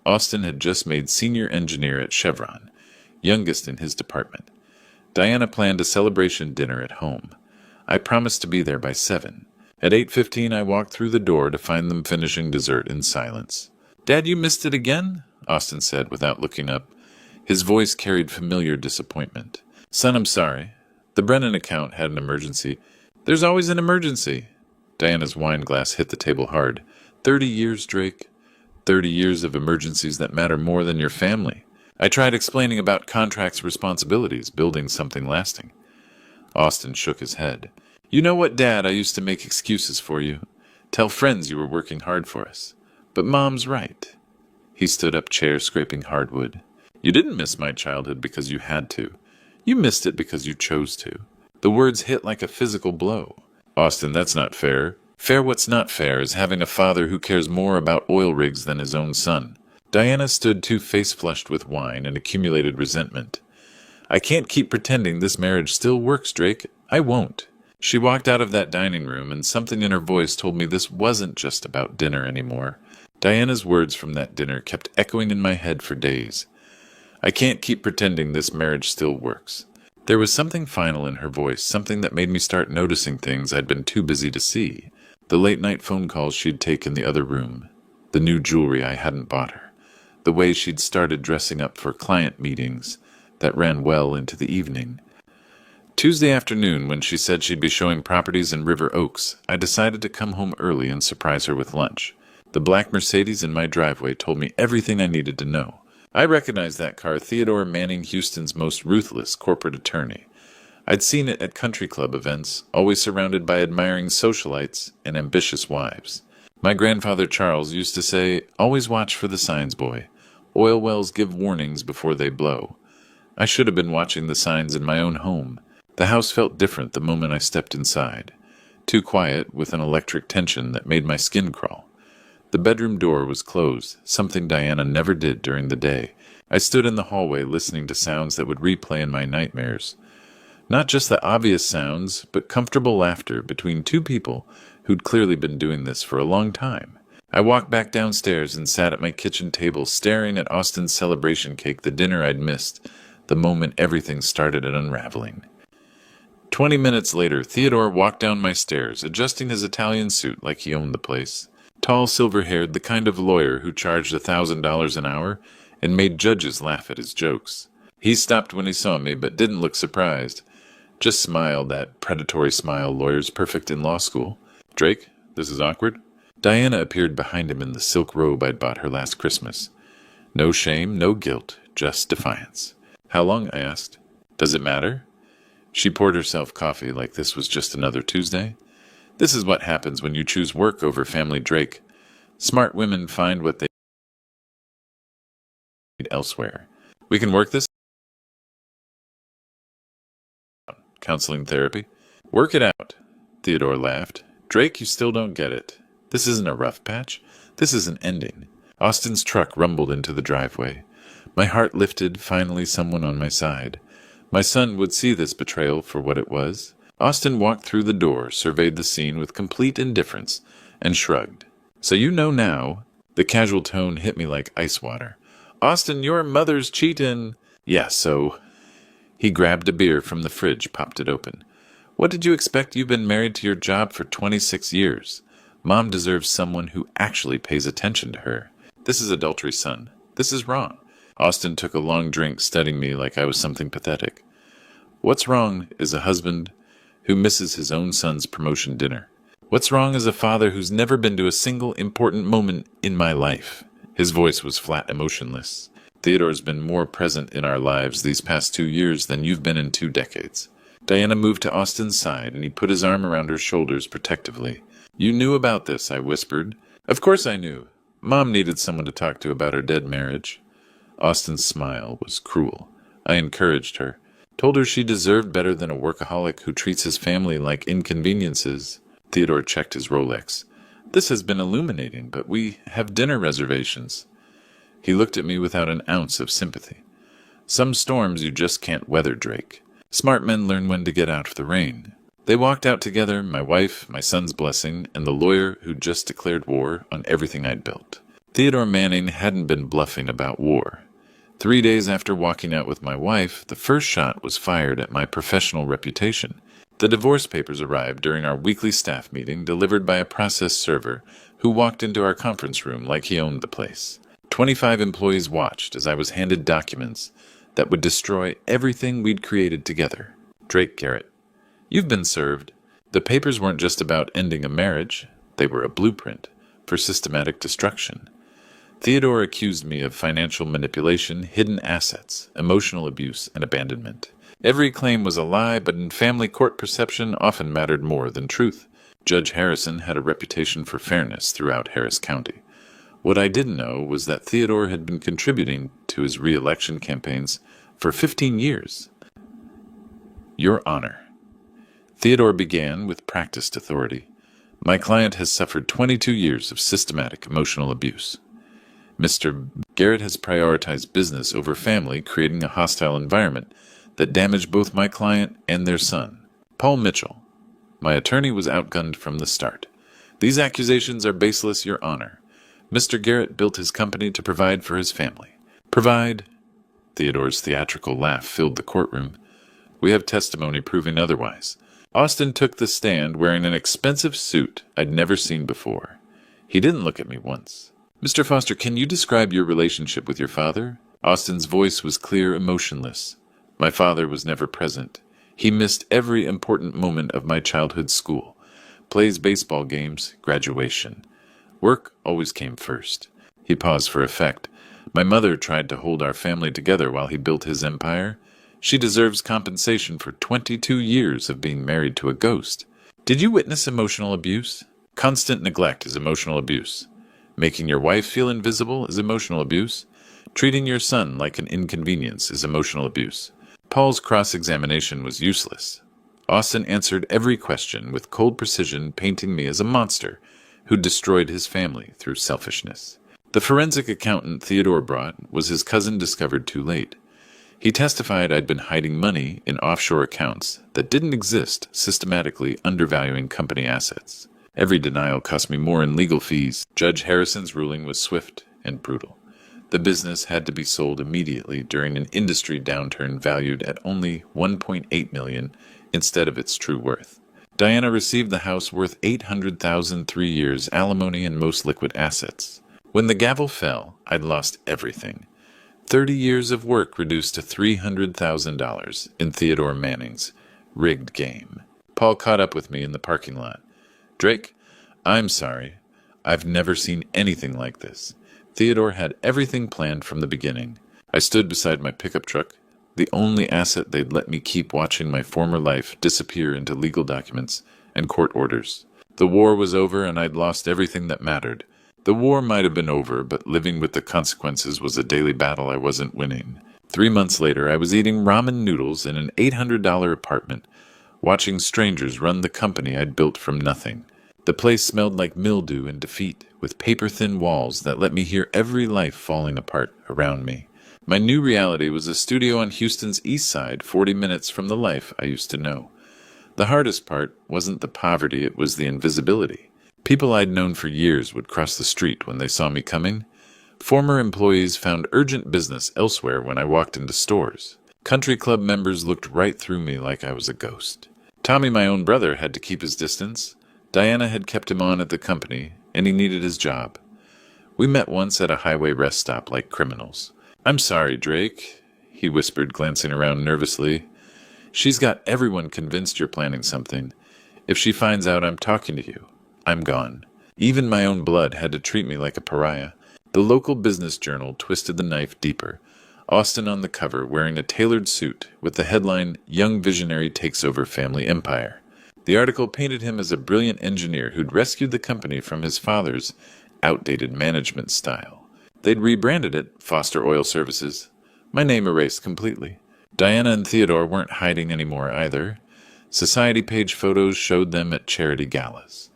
Austin had just made senior engineer at Chevron, youngest in his department. Diana planned a celebration dinner at home. I promised to be there by 7. At 8:15 I walked through the door to find them finishing dessert in silence. "Dad, you missed it again?" Austin said without looking up. His voice carried familiar disappointment. "Son, I'm sorry. The Brennan account had an emergency." "There's always an emergency." Diana's wine glass hit the table hard. 30 years, Drake. 30 years of emergencies that matter more than your family. I tried explaining about contracts' responsibilities, building something lasting. Austin shook his head. "You know what, Dad, I used to make excuses for you. Tell friends you were working hard for us. But Mom's right." He stood up, chair scraping hardwood. "You didn't miss my childhood because you had to. You missed it because you chose to." The words hit like a physical blow. "Austin, that's not fair." "Fair what's not fair is having a father who cares more about oil rigs than his own son." Diana stood too face-flushed with wine and accumulated resentment. "I can't keep pretending this marriage still works, Drake. I won't." She walked out of that dining room, and something in her voice told me this wasn't just about dinner anymore. Diana's words from that dinner kept echoing in my head for days. "I can't keep pretending this marriage still works." There was something final in her voice, something that made me start noticing things I'd been too busy to see. The late-night phone calls she'd take in the other room, the new jewelry I hadn't bought her, the way she'd started dressing up for client meetings that ran well into the evening. Tuesday afternoon, when she said she'd be showing properties in River Oaks, I decided to come home early and surprise her with lunch. The black Mercedes in my driveway told me everything I needed to know. I recognized that car, Theodore Manning, Houston's most ruthless corporate attorney. I'd seen it at country club events, always surrounded by admiring socialites and ambitious wives. My grandfather Charles used to say, "Always watch for the signs, boy. Oil wells give warnings before they blow." I should have been watching the signs in my own home. The house felt different the moment I stepped inside. Too quiet, with an electric tension that made my skin crawl. The bedroom door was closed, something Diana never did during the day. I stood in the hallway listening to sounds that would replay in my nightmares. Not just the obvious sounds, but comfortable laughter between two people who'd clearly been doing this for a long time. I walked back downstairs and sat at my kitchen table staring at Austin's celebration cake, the dinner I'd missed, the moment everything started unraveling. 20 minutes later, Theodore walked down my stairs, adjusting his Italian suit like he owned the place. Tall, silver-haired, the kind of lawyer who charged $1,000 an hour and made judges laugh at his jokes. He stopped when he saw me, but didn't look surprised. Just smiled, that predatory smile lawyers perfect in law school. "Drake, this is awkward." Diana appeared behind him in the silk robe I'd bought her last Christmas. No shame, no guilt, just defiance. "How long?" I asked. Does it matter? She poured herself coffee like this was just another Tuesday. This is what happens when you choose work over family, Drake. Smart women find what they need elsewhere. We can work this out. Counseling therapy. Work it out. Theodore laughed. Drake, you still don't get it. This isn't a rough patch. This is an ending. Austin's truck rumbled into the driveway. My heart lifted, finally someone on my side. My son would see this betrayal for what it was. Austin walked through the door, surveyed the scene with complete indifference, and shrugged. So you know now. The casual tone hit me like ice water. Austin, your mother's cheatin'. Yeah, so. He grabbed a beer from the fridge, popped it open. What did you expect? You've been married to your job for 26 years. Mom deserves someone who actually pays attention to her. This is adultery, son. This is wrong. Austin took a long drink, studying me like I was something pathetic. What's wrong is a husband who misses his own son's promotion dinner. What's wrong is a father who's never been to a single important moment in my life. His voice was flat, emotionless. Theodore's been more present in our lives these past 2 years than you've been in 2 decades. Diana moved to Austin's side, and he put his arm around her shoulders protectively. You knew about this, I whispered. Of course I knew. Mom needed someone to talk to about her dead marriage. Austin's smile was cruel. I encouraged her, told her she deserved better than a workaholic who treats his family like inconveniences. Theodore checked his Rolex. This has been illuminating, but we have dinner reservations. He looked at me without an ounce of sympathy. Some storms you just can't weather, Drake. Smart men learn when to get out of the rain. They walked out together, my wife, my son's blessing, and the lawyer who just declared war on everything I'd built. Theodore Manning hadn't been bluffing about war. 3 days after walking out with my wife, the first shot was fired at my professional reputation. The divorce papers arrived during our weekly staff meeting, delivered by a process server who walked into our conference room like he owned the place. 25 employees watched as I was handed documents that would destroy everything we'd created together. Drake Garrett, you've been served. The papers weren't just about ending a marriage. They were a blueprint for systematic destruction. Theodore accused me of financial manipulation, hidden assets, emotional abuse, and abandonment. Every claim was a lie, but in family court perception often mattered more than truth. Judge Harrison had a reputation for fairness throughout Harris County. What I didn't know was that Theodore had been contributing to his re-election campaigns for 15 years. Your Honor. Theodore began with practiced authority. My client has suffered 22 years of systematic emotional abuse. Mr. Garrett has prioritized business over family, creating a hostile environment that damaged both my client and their son, Paul Mitchell. My attorney was outgunned from the start. These accusations are baseless, Your Honor. Mr. Garrett built his company to provide for his family. Provide? Theodore's theatrical laugh filled the courtroom. We have testimony proving otherwise. Austin took the stand wearing an expensive suit I'd never seen before. He didn't look at me once. Mr. Foster, can you describe your relationship with your father? Austin's voice was clear, emotionless. My father was never present. He missed every important moment of my childhood school. Plays, baseball games, graduation. Work always came first. He paused for effect. My mother tried to hold our family together while he built his empire. She deserves compensation for 22 years of being married to a ghost. Did you witness emotional abuse? Constant neglect is emotional abuse. Making your wife feel invisible is emotional abuse. Treating your son like an inconvenience is emotional abuse. Paul's cross-examination was useless. Austin answered every question with cold precision, painting me as a monster who destroyed his family through selfishness. The forensic accountant Theodore brought was his cousin discovered too late. He testified I'd been hiding money in offshore accounts that didn't exist, systematically undervaluing company assets. Every denial cost me more in legal fees. Judge Harrison's ruling was swift and brutal. The business had to be sold immediately during an industry downturn valued at only $1.8 million instead of its true worth. Diana received the house worth $800,000, 3 years, alimony, and most liquid assets. When the gavel fell, I'd lost everything. 30 years of work reduced to $300,000 in Theodore Manning's rigged game. Paul caught up with me in the parking lot. Drake, I'm sorry. I've never seen anything like this. Theodore had everything planned from the beginning. I stood beside my pickup truck, the only asset they'd let me keep watching my former life disappear into legal documents and court orders. The war was over and I'd lost everything that mattered. The war might have been over, but living with the consequences was a daily battle I wasn't winning. 3 months later, I was eating ramen noodles in an $800 apartment, watching strangers run the company I'd built from nothing. The place smelled like mildew and defeat, with paper-thin walls that let me hear every life falling apart around me. My new reality was a studio on Houston's east side, 40 minutes from the life I used to know. The hardest part wasn't the poverty, it was the invisibility. People I'd known for years would cross the street when they saw me coming. Former employees found urgent business elsewhere when I walked into stores. Country club members looked right through me like I was a ghost. Tommy, my own brother, had to keep his distance. Diana had kept him on at the company, and he needed his job. We met once at a highway rest stop like criminals. "I'm sorry, Drake," he whispered, glancing around nervously. "She's got everyone convinced you're planning something. If she finds out I'm talking to you, I'm gone." Even my own blood had to treat me like a pariah. The local business journal twisted the knife deeper. Austin on the cover, wearing a tailored suit, with the headline, "Young Visionary Takes Over Family Empire." The article painted him as a brilliant engineer who'd rescued the company from his father's outdated management style. They'd rebranded it Foster Oil Services. My name erased completely. Diana and Theodore weren't hiding anymore either. Society page photos showed them at charity galas.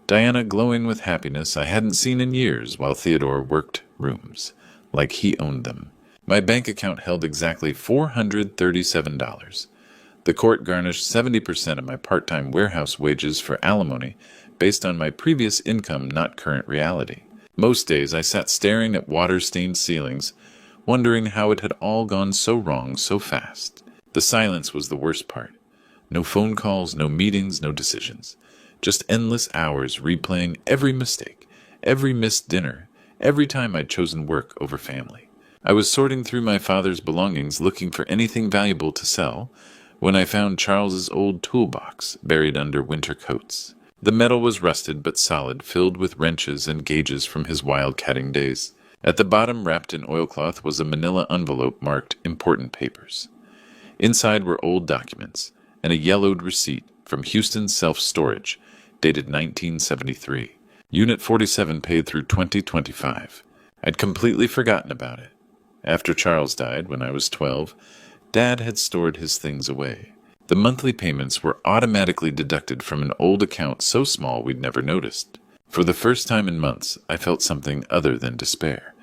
Diana glowing with happiness I hadn't seen in years, while Theodore worked rooms, like he owned them. My bank account held exactly $437. The court garnished 70% of my part-time warehouse wages for alimony, based on my previous income, not current reality. Most days I sat staring at water-stained ceilings, wondering how it had all gone so wrong so fast. The silence was the worst part. No phone calls, no meetings, no decisions. Just endless hours replaying every mistake, every missed dinner, every time I'd chosen work over family. I was sorting through my father's belongings looking for anything valuable to sell when I found Charles's old toolbox buried under winter coats. The metal was rusted but solid, filled with wrenches and gauges from his wildcatting days. At the bottom, wrapped in oilcloth, was a manila envelope marked "Important Papers." Inside were old documents and a yellowed receipt from Houston Self-Storage, dated 1973. Unit 47 paid through 2025. I'd completely forgotten about it. After Charles died, when I was 12, Dad had stored his things away. The monthly payments were automatically deducted from an old account so small we'd never noticed. For the first time in months, I felt something other than despair.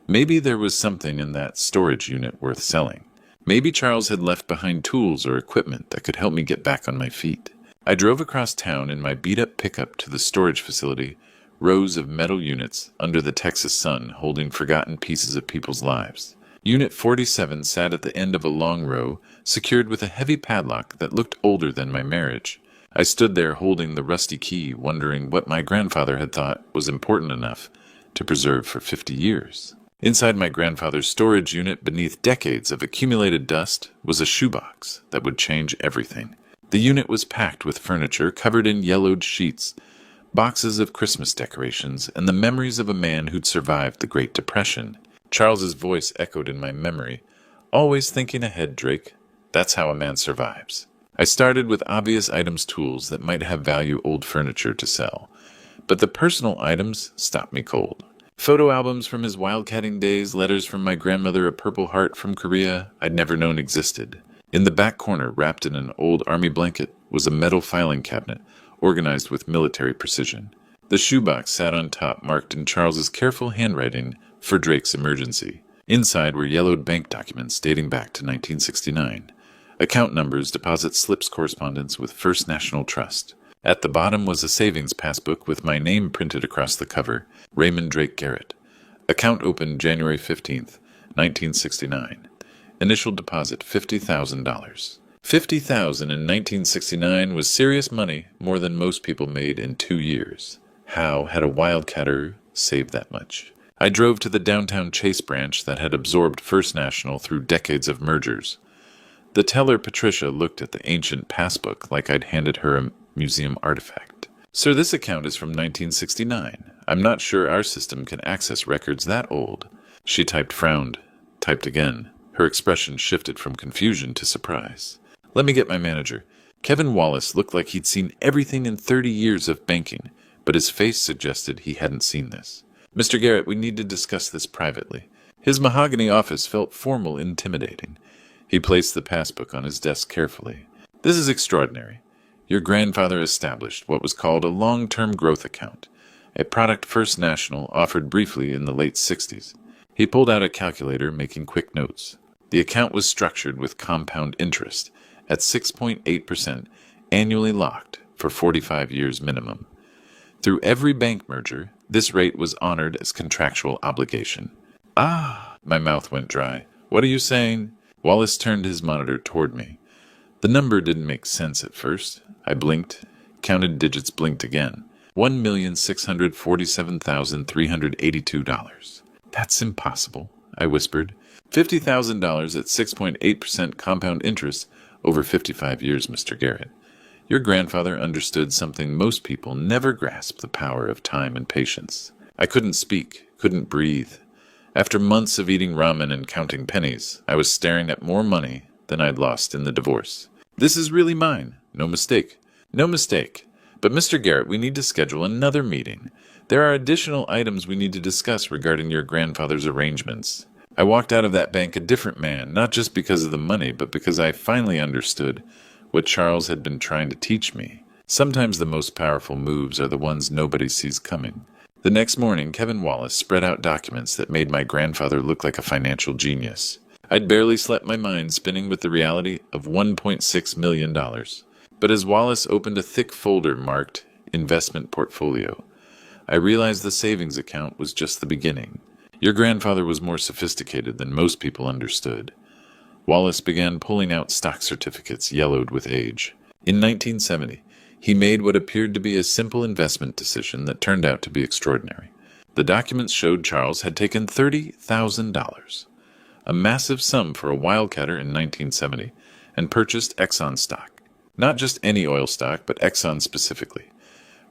Maybe there was something in that storage unit worth selling. Maybe Charles had left behind tools or equipment that could help me get back on my feet. I drove across town in my beat-up pickup to the storage facility, rows of metal units under the Texas sun holding forgotten pieces of people's lives. Unit 47 sat at the end of a long row, secured with a heavy padlock that looked older than my marriage. I stood there holding the rusty key, wondering what my grandfather had thought was important enough to preserve for 50 years. Inside my grandfather's storage unit, beneath decades of accumulated dust, was a shoebox that would change everything. The unit was packed with furniture covered in yellowed sheets, boxes of Christmas decorations, and the memories of a man who'd survived the Great Depression. Charles's voice echoed in my memory. "Always thinking ahead, Drake. That's how a man survives." I started with obvious items, tools that might have value, old furniture to sell. But the personal items stopped me cold. Photo albums from his wildcatting days, letters from my grandmother, a Purple Heart from Korea I'd never known existed. In the back corner, wrapped in an old army blanket, was a metal filing cabinet, organized with military precision. The shoebox sat on top, marked in Charles's careful handwriting, "For Drake's emergency." Inside were yellowed bank documents dating back to 1969. Account numbers, deposit slips, correspondence with First National Trust. At the bottom was a savings passbook with my name printed across the cover, Raymond Drake Garrett. Account opened January 15th, 1969. Initial deposit $50,000. $50,000 in 1969 was serious money, more than most people made in 2 years. How had a wildcatter saved that much? I drove to the downtown Chase branch that had absorbed First National through decades of mergers. The teller, Patricia, looked at the ancient passbook like I'd handed her a museum artifact. "Sir, this account is from 1969. I'm not sure our system can access records that old." She frowned, typed again. Her expression shifted from confusion to surprise. "Let me get my manager." Kevin Wallace looked like he'd seen everything in 30 years of banking, but his face suggested he hadn't seen this. "Mr. Garrett, we need to discuss this privately." His mahogany office felt formal, intimidating. He placed the passbook on his desk carefully. "This is extraordinary. Your grandfather established what was called a long-term growth account, a product First National offered briefly in the late 60s. He pulled out a calculator, making quick notes. The account was structured with compound interest at 6.8% annually locked for 45 years minimum. Through every bank merger, this rate was honored as contractual obligation. "Ah!" My mouth went dry. "What are you saying?" Wallace turned his monitor toward me. The number didn't make sense at first. I blinked, counted digits, blinked again. $1,647,382. "That's impossible," I whispered. $50,000 at 6.8% compound interest over 55 years, Mr. Garrett. Your grandfather understood something most people never grasp: the power of time and patience. I couldn't speak, couldn't breathe. After months of eating ramen and counting pennies, I was staring at more money than I'd lost in the divorce. "This is really mine. No mistake. No mistake. But Mr. Garrett, we need to schedule another meeting. There are additional items we need to discuss regarding your grandfather's arrangements." I walked out of that bank a different man, not just because of the money, but because I finally understood what Charles had been trying to teach me. Sometimes the most powerful moves are the ones nobody sees coming. The next morning, Kevin Wallace spread out documents that made my grandfather look like a financial genius. I'd barely slept, my mind spinning with the reality of $1.6 million. But as Wallace opened a thick folder marked Investment Portfolio, I realized the savings account was just the beginning. Your grandfather was more sophisticated than most people understood. Wallace began pulling out stock certificates yellowed with age. In 1970, he made what appeared to be a simple investment decision that turned out to be extraordinary. The documents showed Charles had taken $30,000, a massive sum for a wildcatter in 1970, and purchased Exxon stock. Not just any oil stock, but Exxon specifically,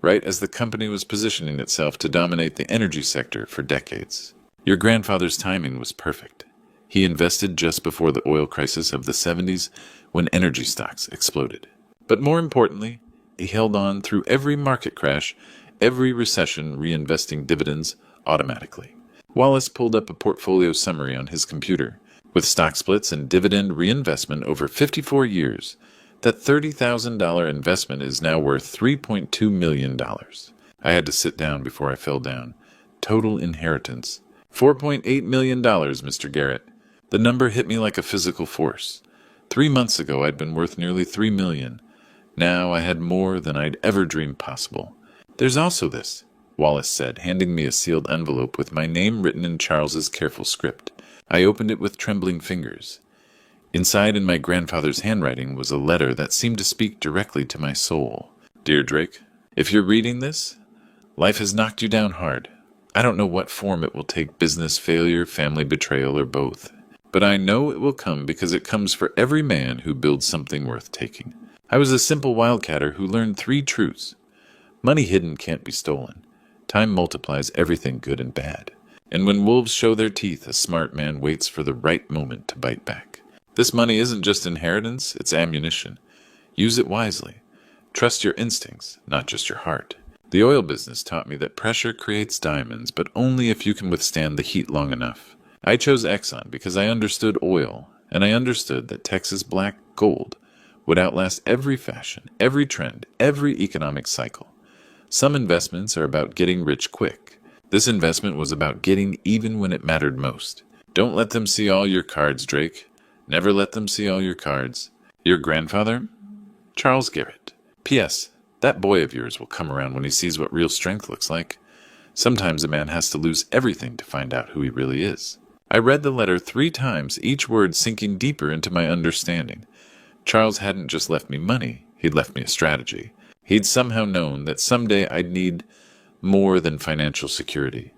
right as the company was positioning itself to dominate the energy sector for decades. Your grandfather's timing was perfect. He invested just before the oil crisis of the 70s, when energy stocks exploded. But more importantly, he held on through every market crash, every recession, reinvesting dividends automatically. Wallace pulled up a portfolio summary on his computer. With stock splits and dividend reinvestment over 54 years, that $30,000 investment is now worth $3.2 million. I had to sit down before I fell down. Total inheritance: $4.8 million, Mr. Garrett. The number hit me like a physical force. 3 months ago, I'd been worth nearly $3 million. Now I had more than I'd ever dreamed possible. "There's also this," Wallace said, handing me a sealed envelope with my name written in Charles's careful script. I opened it with trembling fingers. Inside, in my grandfather's handwriting, was a letter that seemed to speak directly to my soul. "Dear Drake, if you're reading this, life has knocked you down hard. I don't know what form it will take: business failure, family betrayal, or both. But I know it will come, because it comes for every man who builds something worth taking. I was a simple wildcatter who learned 3 truths. Money hidden can't be stolen. Time multiplies everything good and bad. And when wolves show their teeth, a smart man waits for the right moment to bite back. This money isn't just inheritance, it's ammunition. Use it wisely. Trust your instincts, not just your heart. The oil business taught me that pressure creates diamonds, but only if you can withstand the heat long enough. I chose Exxon because I understood oil, and I understood that Texas black gold would outlast every fashion, every trend, every economic cycle. Some investments are about getting rich quick. This investment was about getting even when it mattered most. Don't let them see all your cards, Drake. Never let them see all your cards. Your grandfather? Charles Garrett. P.S. That boy of yours will come around when he sees what real strength looks like. Sometimes a man has to lose everything to find out who he really is. I read the letter 3 times, each word sinking deeper into my understanding. Charles hadn't just left me money, he'd left me a strategy. He'd somehow known that someday I'd need more than financial security.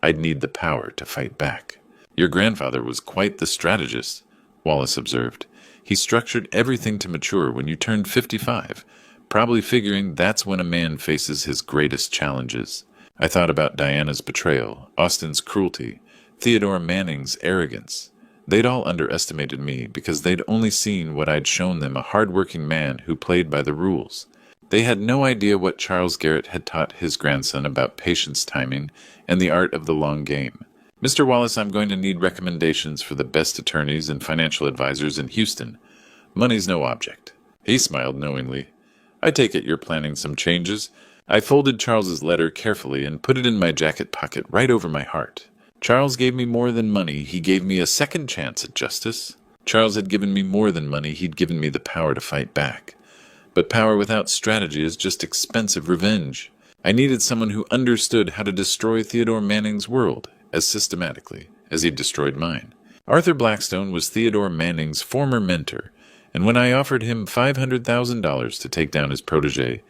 I'd need the power to fight back. Your grandfather was quite the strategist, Wallace observed. He structured everything to mature when you turned 55, probably figuring that's when a man faces his greatest challenges. I thought about Diana's betrayal, Austin's cruelty, Theodore Manning's arrogance. They'd all underestimated me because they'd only seen what I'd shown them, a hard-working man who played by the rules. They had no idea what Charles Garrett had taught his grandson about patience, timing, and the art of the long game. Mr. Wallace, I'm going to need recommendations for the best attorneys and financial advisors in Houston. Money's no object. He smiled knowingly. I take it you're planning some changes. I folded Charles's letter carefully and put it in my jacket pocket right over my heart. Charles gave me more than money. He gave me a second chance at justice. Charles had given me more than money. He'd given me the power to fight back. But power without strategy is just expensive revenge. I needed someone who understood how to destroy Theodore Manning's world as systematically as he'd destroyed mine. Arthur Blackstone was Theodore Manning's former mentor, and when I offered him $500,000 to take down his protege,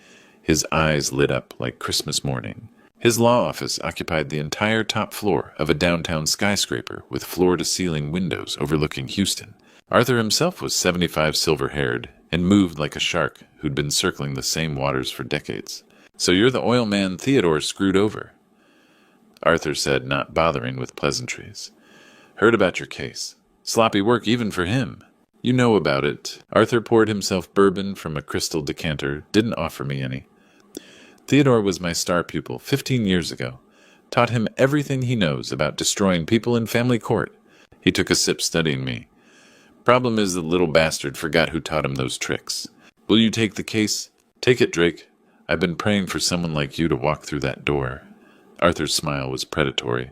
his eyes lit up like Christmas morning. His law office occupied the entire top floor of a downtown skyscraper with floor-to-ceiling windows overlooking Houston. Arthur himself was 75, silver-haired, and moved like a shark who'd been circling the same waters for decades. "So you're the oil man Theodore screwed over," Arthur said, not bothering with pleasantries. "Heard about your case. Sloppy work even for him. You know about it." Arthur poured himself bourbon from a crystal decanter, didn't offer me any. "Theodore was my star pupil 15 years ago. Taught him everything he knows about destroying people in family court." He took a sip studying me. "Problem is the little bastard forgot who taught him those tricks. Will you take the case? Take it, Drake. I've been praying for someone like you to walk through that door." Arthur's smile was predatory.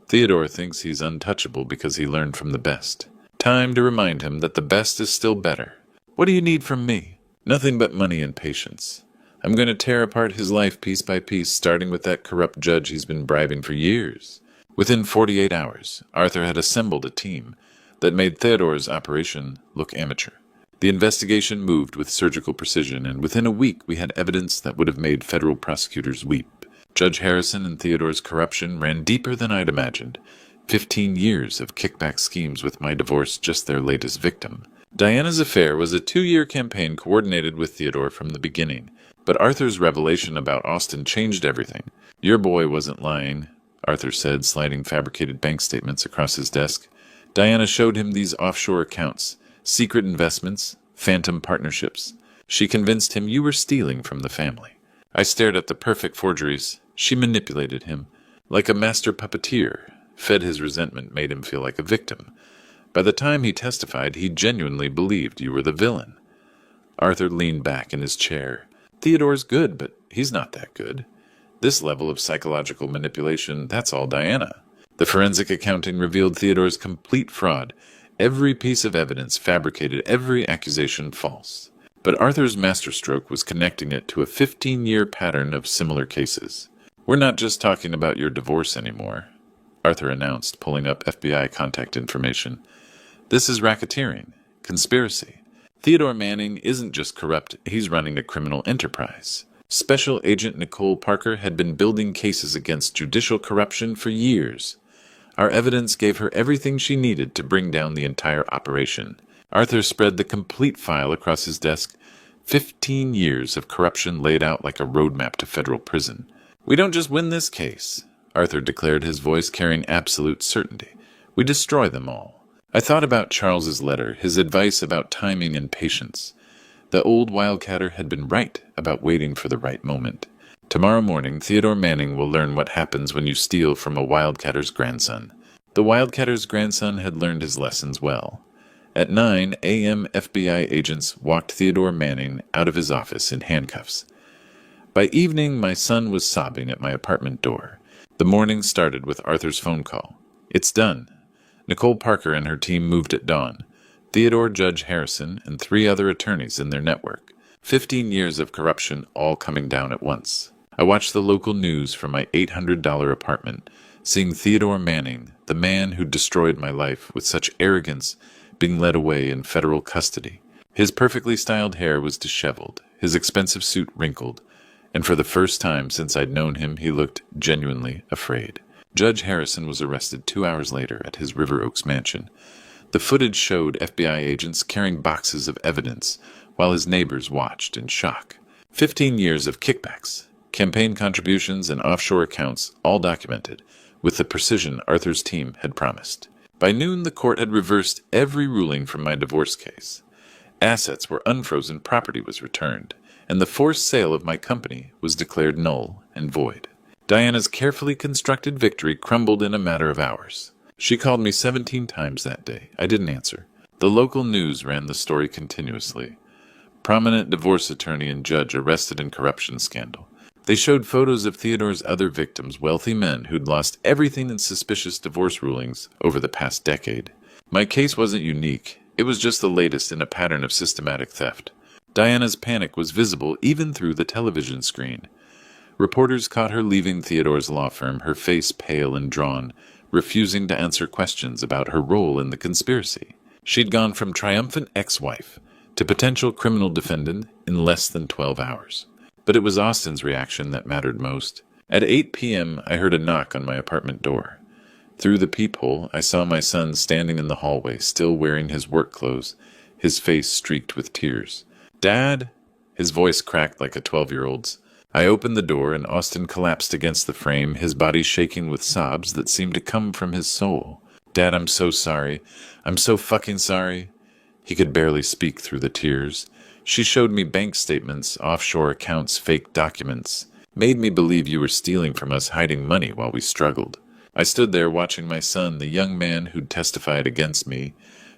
Theodore thinks he's untouchable because he learned from the best. Time to remind him that the best is still better. "What do you need from me?" "Nothing but money and patience. I'm going to tear apart his life piece by piece, starting with that corrupt judge he's been bribing for years." Within 48 hours, Arthur had assembled a team that made Theodore's operation look amateur. The investigation moved with surgical precision, and within a week we had evidence that would have made federal prosecutors weep. Judge Harrison and Theodore's corruption ran deeper than I'd imagined. 15 years of kickback schemes, with my divorce just their latest victim. Diana's affair was a 2-year campaign coordinated with Theodore from the beginning, but Arthur's revelation about Austin changed everything. "Your boy wasn't lying," Arthur said, sliding fabricated bank statements across his desk. "Diana showed him these offshore accounts, secret investments, phantom partnerships. She convinced him you were stealing from the family. I stared at the perfect forgeries. She manipulated him, like a master puppeteer, fed his resentment, made him feel like a victim. By the time he testified, he genuinely believed you were the villain." Arthur leaned back in his chair. "Theodore's good, but he's not that good. This level of psychological manipulation, that's all Diana." The forensic accounting revealed Theodore's complete fraud. Every piece of evidence fabricated, every accusation false. But Arthur's masterstroke was connecting it to a 15-year pattern of similar cases. "We're not just talking about your divorce anymore," Arthur announced, pulling up FBI contact information. "This is racketeering, conspiracy. Theodore Manning isn't just corrupt, he's running a criminal enterprise. Special Agent Nicole Parker had been building cases against judicial corruption for years. Our evidence gave her everything she needed to bring down the entire operation." Arthur spread the complete file across his desk. 15 years of corruption laid out like a roadmap to federal prison. "We don't just win this case," Arthur declared, his voice carrying absolute certainty. "We destroy them all." I thought about Charles's letter, his advice about timing and patience. The old wildcatter had been right about waiting for the right moment. Tomorrow morning, Theodore Manning will learn what happens when you steal from a wildcatter's grandson. The wildcatter's grandson had learned his lessons well. At 9 a.m., FBI agents walked Theodore Manning out of his office in handcuffs. By evening, my son was sobbing at my apartment door. The morning started with Arthur's phone call. "It's done." Nicole Parker and her team moved at dawn. Theodore, Judge Harrison, and 3 other attorneys in their network. 15 years of corruption all coming down at once. I watched the local news from my $800 apartment, seeing Theodore Manning, the man who destroyed my life with such arrogance, being led away in federal custody. His perfectly styled hair was disheveled, his expensive suit wrinkled, and for the first time since I'd known him, he looked genuinely afraid. Judge Harrison was arrested 2 hours later at his River Oaks mansion. The footage showed FBI agents carrying boxes of evidence while his neighbors watched in shock. 15 years of kickbacks, campaign contributions, and offshore accounts, all documented, with the precision Arthur's team had promised. By noon, the court had reversed every ruling from my divorce case. Assets were unfrozen, property was returned, and the forced sale of my company was declared null and void. Diana's carefully constructed victory crumbled in a matter of hours. She called me 17 times that day. I didn't answer. The local news ran the story continuously. Prominent divorce attorney and judge arrested in corruption scandal. They showed photos of Theodore's other victims, wealthy men who'd lost everything in suspicious divorce rulings over the past decade. My case wasn't unique. It was just the latest in a pattern of systematic theft. Diana's panic was visible even through the television screen. Reporters caught her leaving Theodore's law firm, her face pale and drawn, refusing to answer questions about her role in the conspiracy. She'd gone from triumphant ex-wife to potential criminal defendant in less than 12 hours. But it was Austin's reaction that mattered most. At 8 p.m., I heard a knock on my apartment door. Through the peephole, I saw my son standing in the hallway, still wearing his work clothes, his face streaked with tears. "Dad?" His voice cracked like a 12-year-old's. I opened the door, and Austin collapsed against the frame, his body shaking with sobs that seemed to come from his soul. "Dad, I'm so sorry. I'm so fucking sorry." He could barely speak through the tears. "She showed me bank statements, offshore accounts, fake documents. Made me believe you were stealing from us, hiding money while we struggled." I stood there watching my son, the young man who'd testified against me,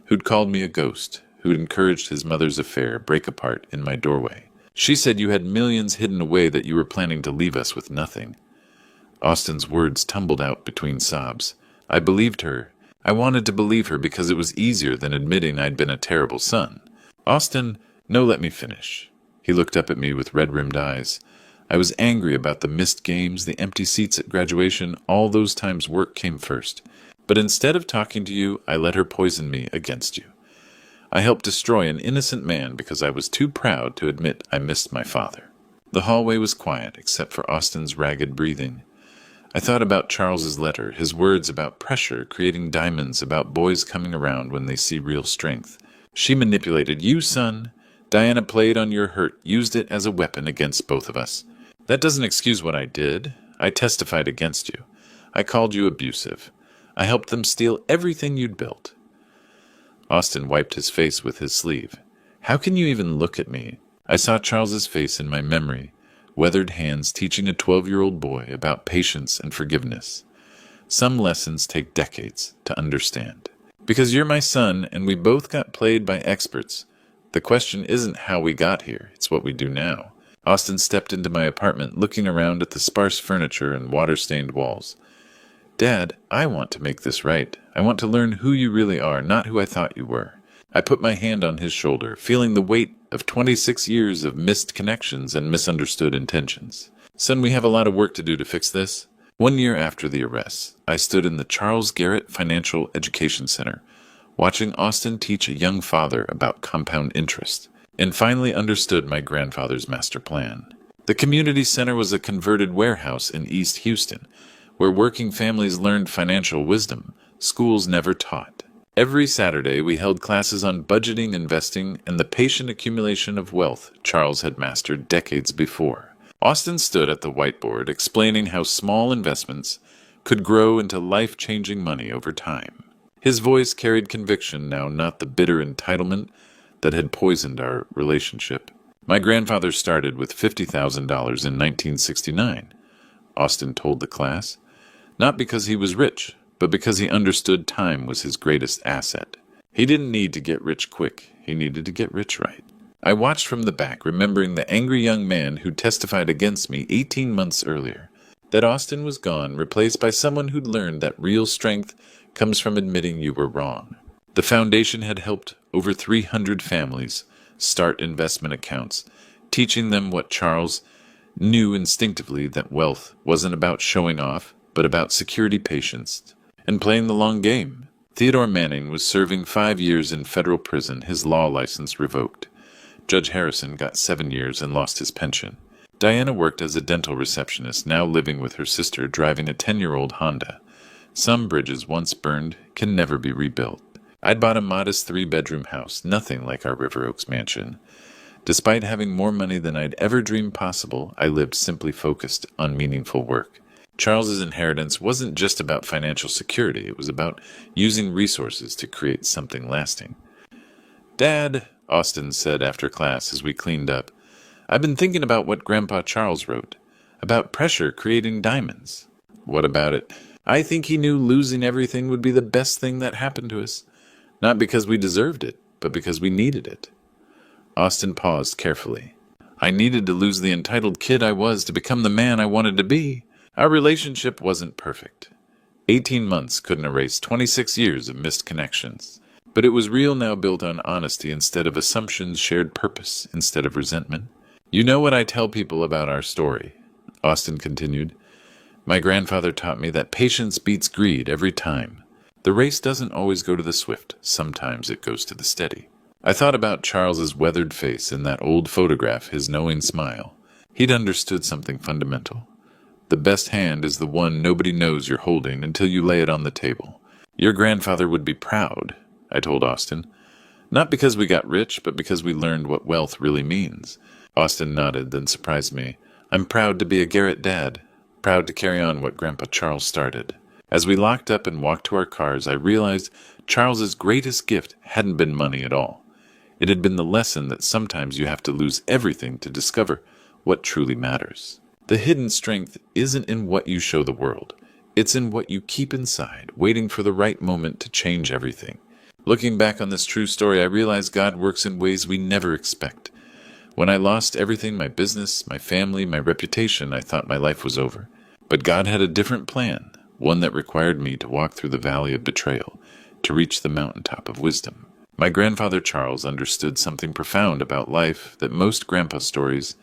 who'd called me a ghost, who'd encouraged his mother's affair, break apart in my doorway. "She said you had millions hidden away, that you were planning to leave us with nothing." Austin's words tumbled out between sobs. I believed her. I wanted to believe her because it was easier than admitting I'd been a terrible son. "Austin, no, let me finish." He looked up at me with red-rimmed eyes. I was angry about the missed games, the empty seats at graduation, all those times work came first. But instead of talking to you, I let her poison me against you. I helped destroy an innocent man because I was too proud to admit I missed my father. The hallway was quiet, except for Austin's ragged breathing. I thought about Charles's letter, his words about pressure, creating diamonds, about boys coming around when they see real strength. "She manipulated you, son. Diana played on your hurt, used it as a weapon against both of us. That doesn't excuse what I did. I testified against you. I called you abusive. I helped them steal everything you'd built." Austin wiped his face with his sleeve. "How can you even look at me?" I saw Charles's face in my memory, weathered hands teaching a 12-year-old boy about patience and forgiveness. Some lessons take decades to understand. "Because you're my son, and we both got played by experts. The question isn't how we got here, it's what we do now." Austin stepped into my apartment, looking around at the sparse furniture and water-stained walls. "Dad, I want to make this right. I want to learn who you really are, not who I thought you were." I put my hand on his shoulder, feeling the weight of 26 years of missed connections and misunderstood intentions. "Son, we have a lot of work to do to fix this." 1 year after the arrests, I stood in the Charles Garrett Financial Education Center, watching Austin teach a young father about compound interest, and finally understood my grandfather's master plan. The community center was a converted warehouse in East Houston, where working families learned financial wisdom schools never taught. Every Saturday, we held classes on budgeting, investing, and the patient accumulation of wealth Charles had mastered decades before. Austin stood at the whiteboard, explaining how small investments could grow into life-changing money over time. His voice carried conviction now, not the bitter entitlement that had poisoned our relationship. "My grandfather started with $50,000 in 1969, Austin told the class. Not because he was rich, but because he understood time was his greatest asset. He didn't need to get rich quick. He needed to get rich right. I watched from the back, remembering the angry young man who testified against me 18 months earlier. That Austin was gone, replaced by someone who'd learned that real strength comes from admitting you were wrong. The foundation had helped over 300 families start investment accounts, teaching them what Charles knew instinctively, that wealth wasn't about showing off, but about security, patience, and playing the long game. Theodore Manning was serving 5 years in federal prison, his law license revoked. Judge Harrison got 7 years and lost his pension. Diana worked as a dental receptionist, now living with her sister, driving a 10-year-old Honda. Some bridges once burned can never be rebuilt. I'd bought a modest 3-bedroom house, nothing like our River Oaks mansion. Despite having more money than I'd ever dreamed possible, I lived simply focused on meaningful work. Charles's inheritance wasn't just about financial security, it was about using resources to create something lasting. "Dad," Austin said after class as we cleaned up, "I've been thinking about what Grandpa Charles wrote, about pressure creating diamonds." "What about it?" "I think he knew losing everything would be the best thing that happened to us. Not because we deserved it, but because we needed it." Austin paused carefully. "I needed to lose the entitled kid I was to become the man I wanted to be. Our relationship wasn't perfect. 18 months couldn't erase 26 years of missed connections. But it was real now, built on honesty instead of assumptions, shared purpose instead of resentment. You know what I tell people about our story," Austin continued. "My grandfather taught me that patience beats greed every time. The race doesn't always go to the swift. Sometimes it goes to the steady." I thought about Charles's weathered face in that old photograph, his knowing smile. He'd understood something fundamental. The best hand is the one nobody knows you're holding until you lay it on the table. "Your grandfather would be proud," I told Austin. "Not because we got rich, but because we learned what wealth really means." Austin nodded, then surprised me. "I'm proud to be a Garrett dad, proud to carry on what Grandpa Charles started." As we locked up and walked to our cars, I realized Charles's greatest gift hadn't been money at all. It had been the lesson that sometimes you have to lose everything to discover what truly matters. The hidden strength isn't in what you show the world. It's in what you keep inside, waiting for the right moment to change everything. Looking back on this true story, I realize God works in ways we never expect. When I lost everything, my business, my family, my reputation, I thought my life was over. But God had a different plan, one that required me to walk through the valley of betrayal, to reach the mountaintop of wisdom. My grandfather Charles understood something profound about life that most grandpa stories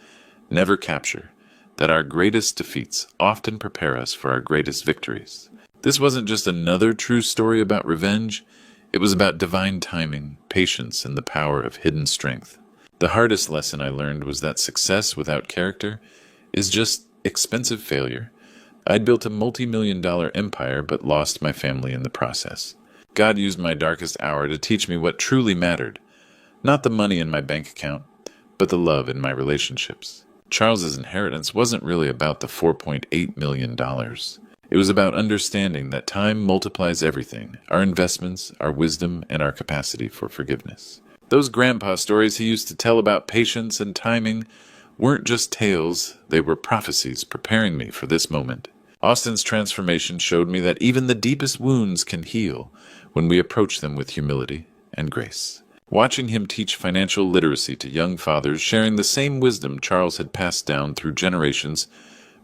never capture, that our greatest defeats often prepare us for our greatest victories. This wasn't just another true story about revenge. It was about divine timing, patience, and the power of hidden strength. The hardest lesson I learned was that success without character is just expensive failure. I'd built a multi-million-dollar empire but lost my family in the process. God used my darkest hour to teach me what truly mattered. Not the money in my bank account, but the love in my relationships. Charles's inheritance wasn't really about the $4.8 million. It was about understanding that time multiplies everything, our investments, our wisdom, and our capacity for forgiveness. Those grandpa stories he used to tell about patience and timing weren't just tales, they were prophecies preparing me for this moment. Austin's transformation showed me that even the deepest wounds can heal when we approach them with humility and grace. Watching him teach financial literacy to young fathers sharing the same wisdom Charles had passed down through generations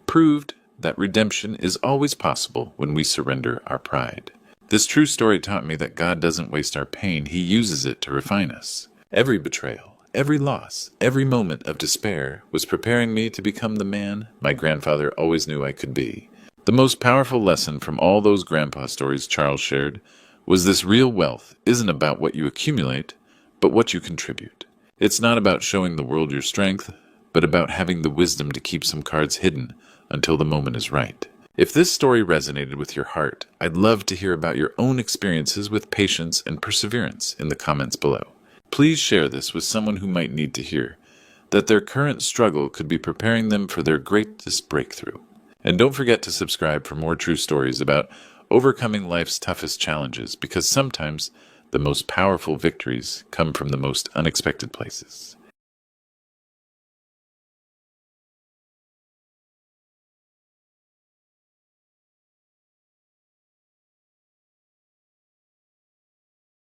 proved that redemption is always possible when we surrender our pride. This true story taught me that God doesn't waste our pain, He uses it to refine us. Every betrayal, every loss, every moment of despair was preparing me to become the man my grandfather always knew I could be. The most powerful lesson from all those grandpa stories Charles shared was this: real wealth isn't about what you accumulate, but what you contribute. It's not about showing the world your strength, but about having the wisdom to keep some cards hidden until the moment is right. If this story resonated with your heart, I'd love to hear about your own experiences with patience and perseverance in the comments below. Please share this with someone who might need to hear that their current struggle could be preparing them for their greatest breakthrough. And don't forget to subscribe for more true stories about overcoming life's toughest challenges, because sometimes the most powerful victories come from the most unexpected places.